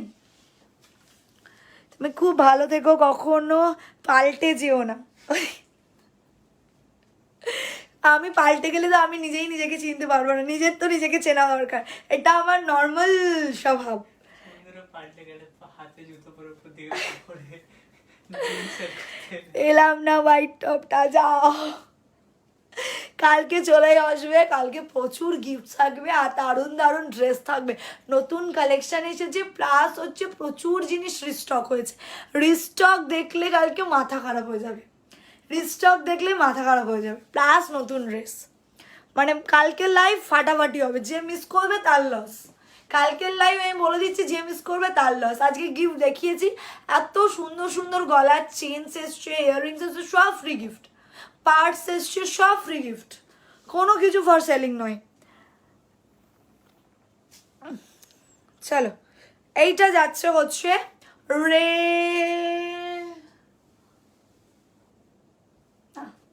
তুমি খুব ভালো থেকো, কখনো পাল্টে যেও না। আমি পাল্টে গেলে তো আমি নিজেই নিজেকে চিনতে পারবো না, নিজের তো নিজেকে চেনা দরকার, এটা আমার নর্মাল স্বভাব। বন্ধুরা পাল্টে গেলে হাতে জুতো পরে পরে এলাম না হোয়াইট টপটা, যাও কালকে চলে আসবে, কালকে প্রচুর গিফট থাকবে আর দারুণ দারুণ ড্রেস থাকবে, নতুন কালেকশন এসেছে, প্লাস হচ্ছে প্রচুর জিনিস রিস্টক হয়েছে। রিস্টক দেখলে কালকে মাথা খারাপ হয়ে যাবে, রিস্টক দেখলে মাথা খারাপ হয়ে যাবে, প্লাস নতুন ড্রেস। মানে কালকের লাইভ ফাটাফাটি হবে, যে মিস করবে তার লস। কালকের লাইভ আমি বলে দিচ্ছি, যে মিস করবে তার লস। আজকে গিফট দেখিয়েছি, এত সুন্দর সুন্দর গলার চেনস এসছে, ইয়াররিংস এসছে, সব ফ্রি গিফট, পার্টস এসছে, সব ফ্রি গিফট, কোনো কিছু ফর সেলিং নয়। চলো, এইটা যাচ্ছে হচ্ছে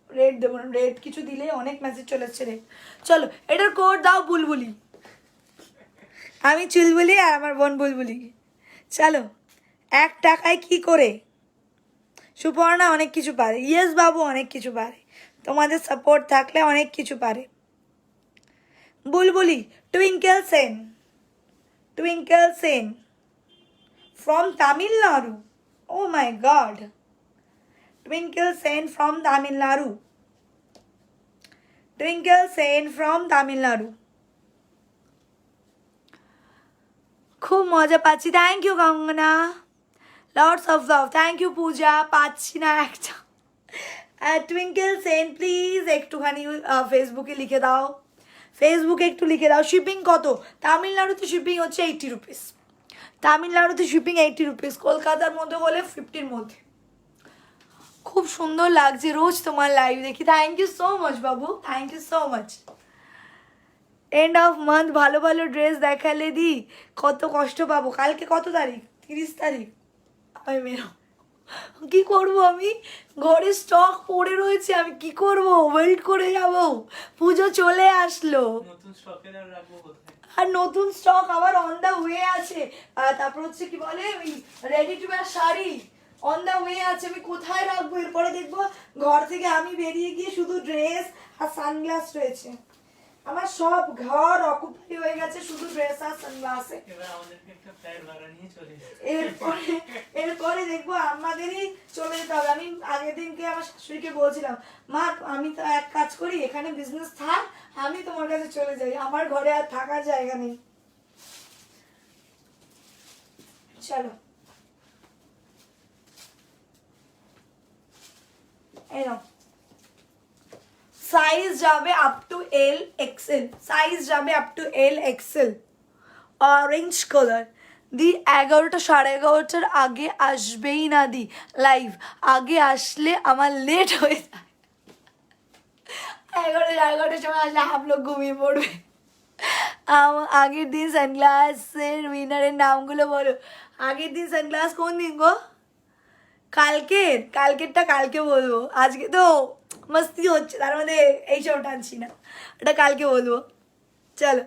রেড দেবো না, রেড কিছু দিলে অনেক মেসেজ চলে এসছে রে। চলো এটার কোড দাও বুলবুলি, আমি চুলবুলি আর আমার বোন বুলবুলি। চলো, 1 টাকায় কি করে? সুপর্ণা অনেক কিছু পারে, ইয়েস বাবু অনেক কিছু পারে, তোমাদের সাপোর্ট থাকলে অনেক কিছু পারে। Bulbuli, Twinkle Sen, Twinkle Sen from Tamil Nadu, oh my God, Twinkle Sen from Tamil Nadu, Twinkle Sen from Tamil Nadu. খুব মজা পাচ্ছি, thank you Gangana, lords of love, thank you Puja, পাচ্ছি না একটা। টুইঙ্কেল সেন প্লিজ একটুখানি ফেসবুকে লিখে দাও, ফেসবুকে একটু লিখে দাও শিপিং কত। তামিলনাড়ুতে শিপিং হচ্ছে 80 রুপিস, তামিলনাড়ুতে শিপিং 80 রুপিস, কলকাতার মধ্যে হলে 50-র মধ্যে। খুব সুন্দর লাগছে রোজ তোমার লাইভ দেখি, থ্যাংক ইউ সো মাচ বাবু, thank you so much. End of month ভালো ভালো ড্রেস দেখালে দি, কত কষ্ট পাবো। কালকে কত তারিখ? 30 তারিখ। আমি মেরো, কি করব আমি, ঘরে স্টক পড়ে রয়েছে, আমি কি করব, ওয়েল্ট করে যাব, পুজো চলে আসলো, নতুন স্টকের আর রাখবো কোথায়? আর নতুন স্টক আবার অন দা ওয়ে আছে। তারপর হচ্ছে কি বলে ওই ready to wear sari on the way আছে, আমি কোথায় রাখবো? এরপরে দেখবো ঘর থেকে আমি বেরিয়ে গিয়ে শুধু ড্রেস আর সানগ্লাস রয়েছে, আমার সব ঘর অকুপাই হয়ে গেছে শুধু ড্রেস আর সানগ্লাসে। এবার আমাদেরকে একটা ফ্ল্যাট ভাড়া নিয়ে চলে এসেছে। এরপরে দেখবো আমাদেরই চলে যেতে হবে। আমি আগের দিনকে আমার শাশুড়িকে বলছিলাম, মা আমি তো এক কাজ করি, এখানে বিজনেস থাক, আমি তোমার কাছে চলে যাই, আমার ঘরে আর থাকার জায়গা নেই। চলো এই নাও, সাইজ যাবে up to L XL, size যাবে up to L XL, orange colour. দি 11টা 11:30টার আগে আসবেই না দি লাইভ, আগে আসলে আমার লেট হয়ে যায়, 11:30টার সময় আসলে आप लोग ঘুমিয়ে পড়বে। আগের দিন সানগ্লাসের উইনারের নামগুলো বলো। আগের দিন সানগ্লাস কোন দিন গো? কালকেরটা কালকে বলবো, আজকে তো মস্তি হচ্ছে, তার মধ্যে এইসব টানছি না, এটা কালকে বলবো। চলো,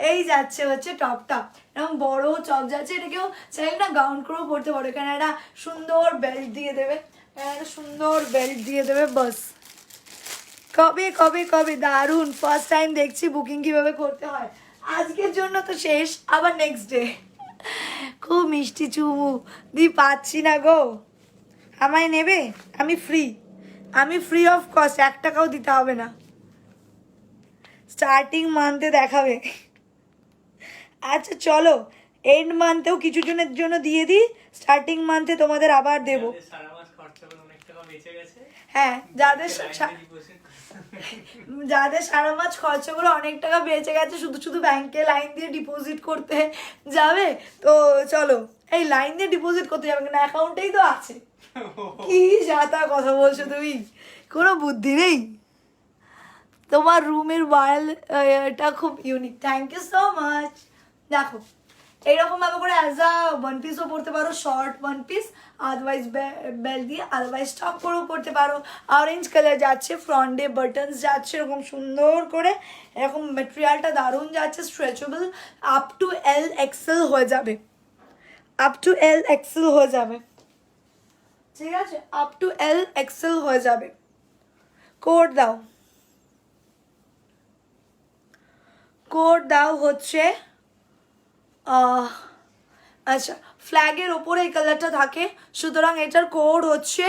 এই যাচ্ছে হচ্ছে টপটা, এরকম বড় চপ যাচ্ছে, এটাকেও চাইলে না গাউন করেও পরতে পারো, এখানে একটা সুন্দর বেল্ট দিয়ে দেবে, একটা সুন্দর বেল্ট দিয়ে দেবে, বাস। কবে কবে কবে, দারুণ, ফার্স্ট টাইম দেখছি বুকিং কিভাবে করতে হয়। আজকের জন্য তো শেষ, আবার নেক্সট ডে। খুব মিষ্টি চুমু দি, পাচ্ছি না গো, আমায় নেবে? আমি ফ্রি অফ কস্ট, 1 টাকাও দিতে হবে না, স্টার্টিং মান্থে দেখাবে। আচ্ছা চলো, এন্ড মান্থেও কিছু জনের জন্য দিয়ে দিই, স্টার্টিং মান্থে তোমাদের আবার দেবো। সারা মাস খরচা করে অনেক টাকা বেঁচে গেছে। হ্যাঁ, যাদের সারা মাস খরচাগুলো অনেক টাকা বেঁচে গেছে, শুধু শুধু ব্যাংকে লাইন দিয়ে ডিপোজিট করতে যাবে, তো চলো এই লাইন দিয়ে ডিপোজিট করতে যাবে না, অ্যাকাউন্টেই তো আছে। কি যাতা কথা বলছো তুমি, কোনো বুদ্ধি নেই। তোমার রুমের ওয়ালটা খুব unique, thank you so much. দেখো এইরকম ভাবে করে অ্যাজ আ ওয়ান পিসও পরতে পারো, short one piece, otherwise belt দিয়ে, আদারওয়াইজ টপ করেও পরতে পারো। অরেঞ্জ কালার যাচ্ছে, ফ্রন্টে বাটনস যাচ্ছে এরকম সুন্দর করে, এরকম মেটেরিয়ালটা দারুণ যাচ্ছে, stretchable, up to L Excel হয়ে যাবে, আপ টু এল এক্সেল হয়ে যাবে, ঠিক আছে, আপ টু এল এক্সেল হয়ে যাবে। কোড দাও, কোড দাও হচ্ছে আচ্ছা ফ্ল্যাগের ওপরে এই কালারটা থাকে, সুতরাং এটার কোড হচ্ছে,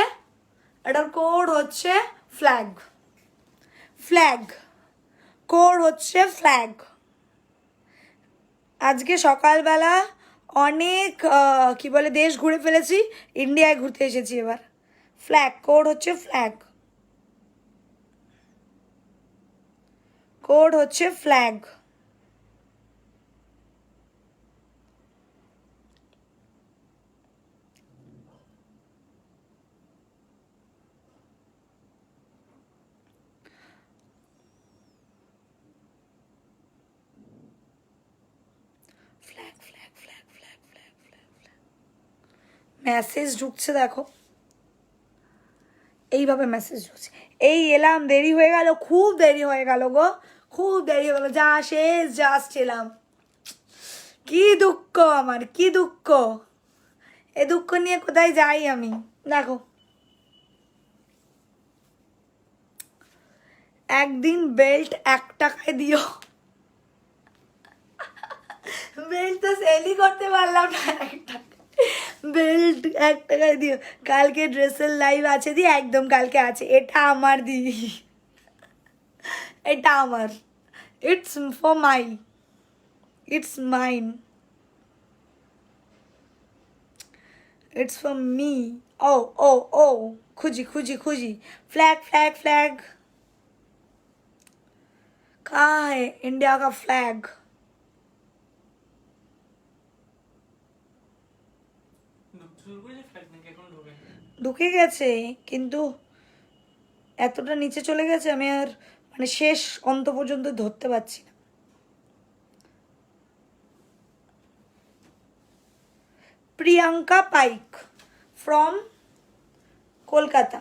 এটার কোড হচ্ছে ফ্ল্যাগ, ফ্ল্যাগ, কোড হচ্ছে ফ্ল্যাগ। আজকে সকালবেলা অনেক কি বলে দেশ ঘুরে ফেলেছি, ইন্ডিয়ায় ঘুরতে এসেছি এবার। ফ্ল্যাগ, কোড হচ্ছে ফ্ল্যাগ, কোড হচ্ছে ফ্ল্যাগ। মেসেজ ঢুকছে দেখো, এইভাবে মেসেজ ঢুকছে। এই এলাম, দেরি হয়ে গেল, খুব দেরি হয়ে গেল গো, খুব দেরি হয়ে গেল, যা শেষ জাস্ট এলাম। কি দুঃখ আমার, কি দুঃখ, এ দুঃখ নিয়ে কোথায় যাই আমি। দেখো একদিন বেল্ট 1 টাকায় দিও, বেল্ট তো সেলই করতে পারলাম না 1 টাকা, বেল্ট 1 টাকায় দিও। কালকে ড্রেসের লাইভ আছে দি, একদম কালকে আছে, এটা আমার দি, এটা আমার, it's for my, it's mine, it's for me. ও ও ও খুঁজি খুঁজি খুঁজি, फ्लैग फ्लैग फ्लैग कहाँ है इंडिया का फ्लैग? ঢুকে গেছে কিন্তু এতটা নিচে চলে গেছে, আমি আর মানে শেষ অন্ত পর্যন্ত ধরতে পারছি না। প্রিয়াঙ্কা পাইক ফ্রম কলকাতা,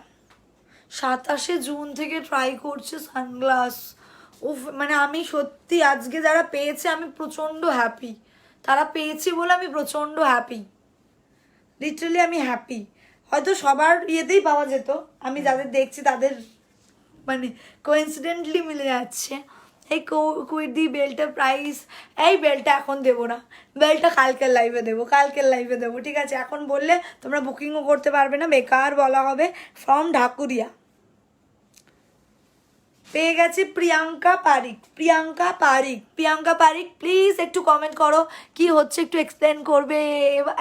27 জুন থেকে ট্রাই করছে সানগ্লাস। উফ, মানে আমি সত্যি আজকে যারা পেয়েছে আমি প্রচণ্ড হ্যাপি, তারা পেয়েছি বলে আমি প্রচণ্ড হ্যাপি, লিটারালি আমি হ্যাপি। হয়তো সবার ইয়েতেই পাওয়া যেত, আমি যাদের দেখছি তাদের মানে কোইন্সিডেন্টলি মিলে যাচ্ছে। এই কুইডি বেল্টের প্রাইস, এই বেল্টটা এখন দেবো না, বেল্টটা কালকের লাইভে দেবো, কালকের লাইভে দেবো, ঠিক আছে? এখন বললে তোমরা বুকিংও করতে পারবে না, বেকার বলা হবে। ফ্রম ঢাকুরিয়া পেয়ে গেছি প্রিয়াঙ্কা পারিক, প্রিয়াঙ্কা পারিক, প্রিয়াঙ্কা পারিক প্লিজ একটু কমেন্ট করো কি হচ্ছে, একটু এক্সপ্লেন করবে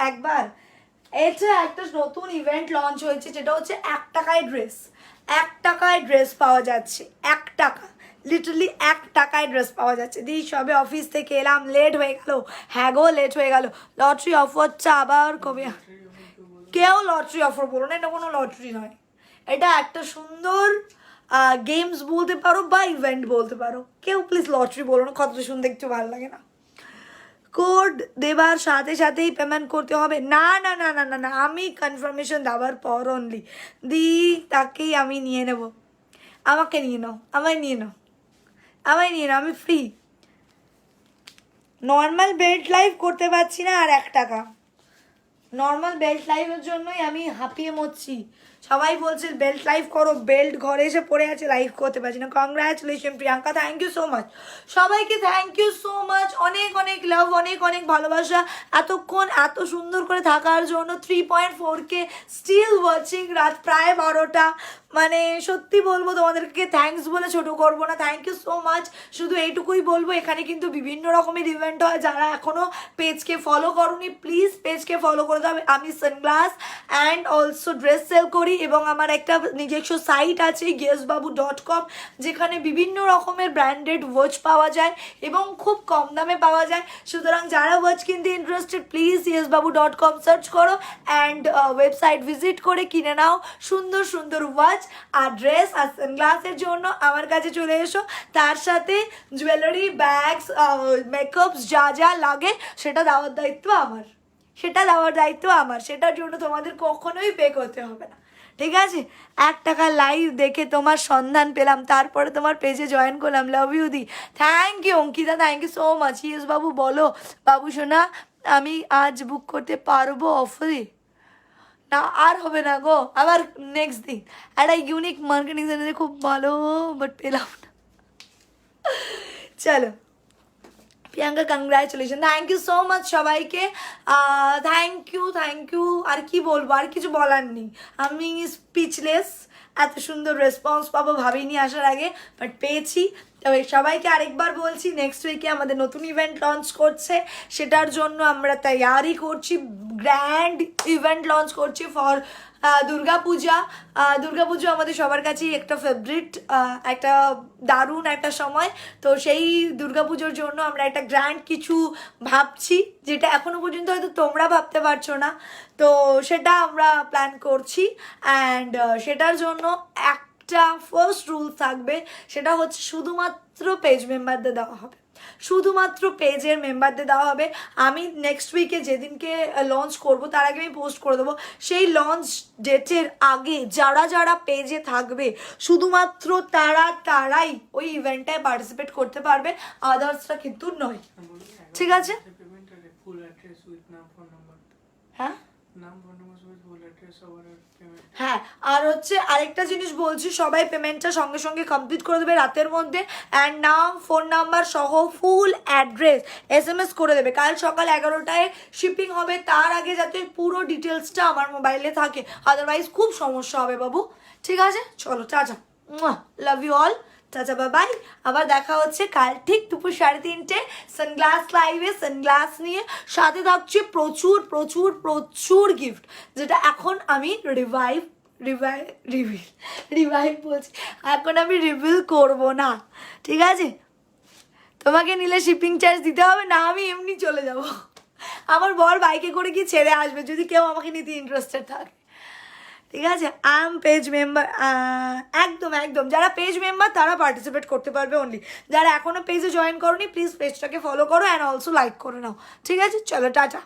একবার। এটা একটা নতুন ইভেন্ট লঞ্চ হয়েছে, যেটা হচ্ছে 1 টাকায় ড্রেস, 1 টাকায় ড্রেস পাওয়া যাচ্ছে, 1 টাকা, লিটারালি 1 টাকায় ড্রেস পাওয়া যাচ্ছে। দি সবে অফিস থেকে এলাম, লেট হয়ে গেল, হ্যাঁ গো লেট হয়ে গেল। লটারি অফারটা আবার কবে? কেউ লটারি অফার বলো না, এটা কোনো লটারি নয়, এটা একটা সুন্দর গেমস বলতে পারো বা ইভেন্ট বলতে পারো। কেউ প্লিজ লটারি বলো না, কতটা শুনতে একটু ভালো লাগে না। কোড দেবার সাথে সাথেই পেমেন্ট করতে হবে? না না না না না না, আমি কনফার্মেশন দেওয়ার পর অনলি দি তাকেই আমি নিয়ে নেব। আমাকে নিয়ে নাও, আমায় নিয়ে নাও, আমায় নিয়ে নাও, আমি ফ্রি। নর্মাল বেল্ট লাইভ করতে পারছি না, আর 1 টাকা নর্মাল বেল্ট লাইভের জন্যই আমি হাঁপিয়ে মরছি। সবাই বলছে বেল্ট লাইভ করো, বেল্ট ঘরে এসে পড়ে আছে, লাইভ করতে পারছি না। Congratulation Priyanka, thank you so much, সবাইকে থ্যাংক ইউ সো মাচ, অনেক অনেক লাভ, অনেক অনেক ভালোবাসা এতক্ষণ এত সুন্দর করে থাকার জন্য। 3.4K স্টিল ওয়াচিং, রাত প্রায় 12টা, মানে সত্যি বলবো তোমাদেরকে থ্যাঙ্কস বলে ছোটো করবো না, থ্যাংক ইউ সো মাচ। শুধু এইটুকুই বলবো, এখানে কিন্তু বিভিন্ন রকমের ইভেন্ট হয়, যারা এখনও পেজকে ফলো করোনি প্লিজ পেজকে ফলো করে দাও। আমি sunglass and also dress sale করি, এবং আমার একটা নিজস্ব সাইট আছে yesbabu.com, যেখানে বিভিন্ন রকমের ব্র্যান্ডেড ওয়াচ পাওয়া যায় এবং খুব কম দামে পাওয়া যায়। সুতরাং যারা ওয়াচ কিনতে ইন্টারেস্টেড প্লিজ yesbabu.com সার্চ করো অ্যান্ড ওয়েবসাইট ভিজিট করে কিনে নাও সুন্দর সুন্দর ওয়াচ আর ড্রেস আর সানগ্লাসের জন্য আমার কাছে চলে এসো। তার সাথে জুয়েলারি, ব্যাগস, মেকআপস যা যা লাগে সেটা দেওয়ার দায়িত্ব আমার, সেটার জন্য তোমাদের কখনোই পে করতে হবে না, ঠিক আছে? 1 টাকা লাইভ দেখে তোমার সন্ধান পেলাম, তারপরে তোমার পেজে জয়েন করলাম। লাভ ইউ দি, thank you Ankita, thank you so much. Yes বাবু বলো, বাবু সোনা আমি আজ বুক করতে পারবো অফারে? না আর হবে না গো, আবার নেক্সট দিন। একটা ইউনিক মার্কেটিং খুব ভালো, বাট পেলাম না। চলো Priyanka, congratulation, thank you so much সবাইকে, থ্যাংক ইউ। আর কি বলবো, আর কিছু বলার নেই, আমি স্পিচলেস। এত সুন্দর রেসপন্স পাবো ভাবিনি আসার আগে, বাট পেয়েছি। তবে সবাইকে আরেকবার বলছি, নেক্সট উইকে আমাদের নতুন ইভেন্ট লঞ্চ করছে, সেটার জন্য আমরা তৈয়ারি করছি, গ্র্যান্ড ইভেন্ট লঞ্চ করছি ফর দুর্গাপূজা আমাদের সবার কাছেই একটা ফেভারিট, একটা দারুণ একটা সময়। তো সেই দুর্গাপুজোর জন্য আমরা একটা গ্র্যান্ড কিছু ভাবছি, যেটা এখনো পর্যন্ত হয়তো তোমরা ভাবতে পারছো না। তো সেটা আমরা প্ল্যান করছি অ্যান্ড সেটার জন্য একটা ফার্স্ট রুল থাকবে, সেটা হচ্ছে শুধুমাত্র পেজ মেম্বারদের দেওয়া হবে, শুধুমাত্র পেজের মেম্বারদের দেওয়া হবে। আমি নেক্সট উইকে যেদিনকে লঞ্চ করব তার আগে আমি পোস্ট করে দেবো, সেই লঞ্চ ডেটের আগে যারা যারা পেজে থাকবে শুধুমাত্র তারাই ওই ইভেন্টটায় পার্টিসিপেট করতে পারবে, আদার্সরা কিন্তু নয়, ঠিক আছে? হ্যাঁ হ্যাঁ, আর হচ্ছে আরেকটা জিনিস বলছি, সবাই পেমেন্টটা সঙ্গে সঙ্গে কমপ্লিট করে দেবে রাতের মধ্যে, অ্যান্ড নাম, ফোন নাম্বার সহ ফুল অ্যাড্রেস SMS করে দেবে। কাল সকাল 11টায় শিপিং হবে, তার আগে যাতে পুরো ডিটেলসটা আমার মোবাইলে থাকে, আদারওয়াইজ খুব সমস্যা হবে বাবু, ঠিক আছে? চলো tata, love you all, tata bye bye. আবার দেখা হচ্ছে কাল ঠিক দুপুর 3:30 সানগ্লাস লাইভে, সানগ্লাস নিয়ে। সাথে থাকছে প্রচুর প্রচুর প্রচুর গিফট, যেটা এখন আমি রিভাইভ বলছি, এখন আমি রিভিল করব না, ঠিক আছে? তোমাকে নিলে শিপিং চার্জ দিতে হবে না, আমি এমনি চলে যাব, আমার বর বাইকে করে গিয়ে ছেড়ে আসবে যদি কেউ আমাকে নিতে ইন্টারেস্টেড থাকে, ঠিক আছে? পেজ মেম্বার, একদম যারা পেজ মেম্বার তারা পার্টিসিপেট করতে পারবে অনলি। যারা এখনও পেজে জয়েন করোনি প্লিজ পেজটাকে ফলো করো অ্যান্ড অলসো লাইক করে নাও, ঠিক আছে? চলো টাটা।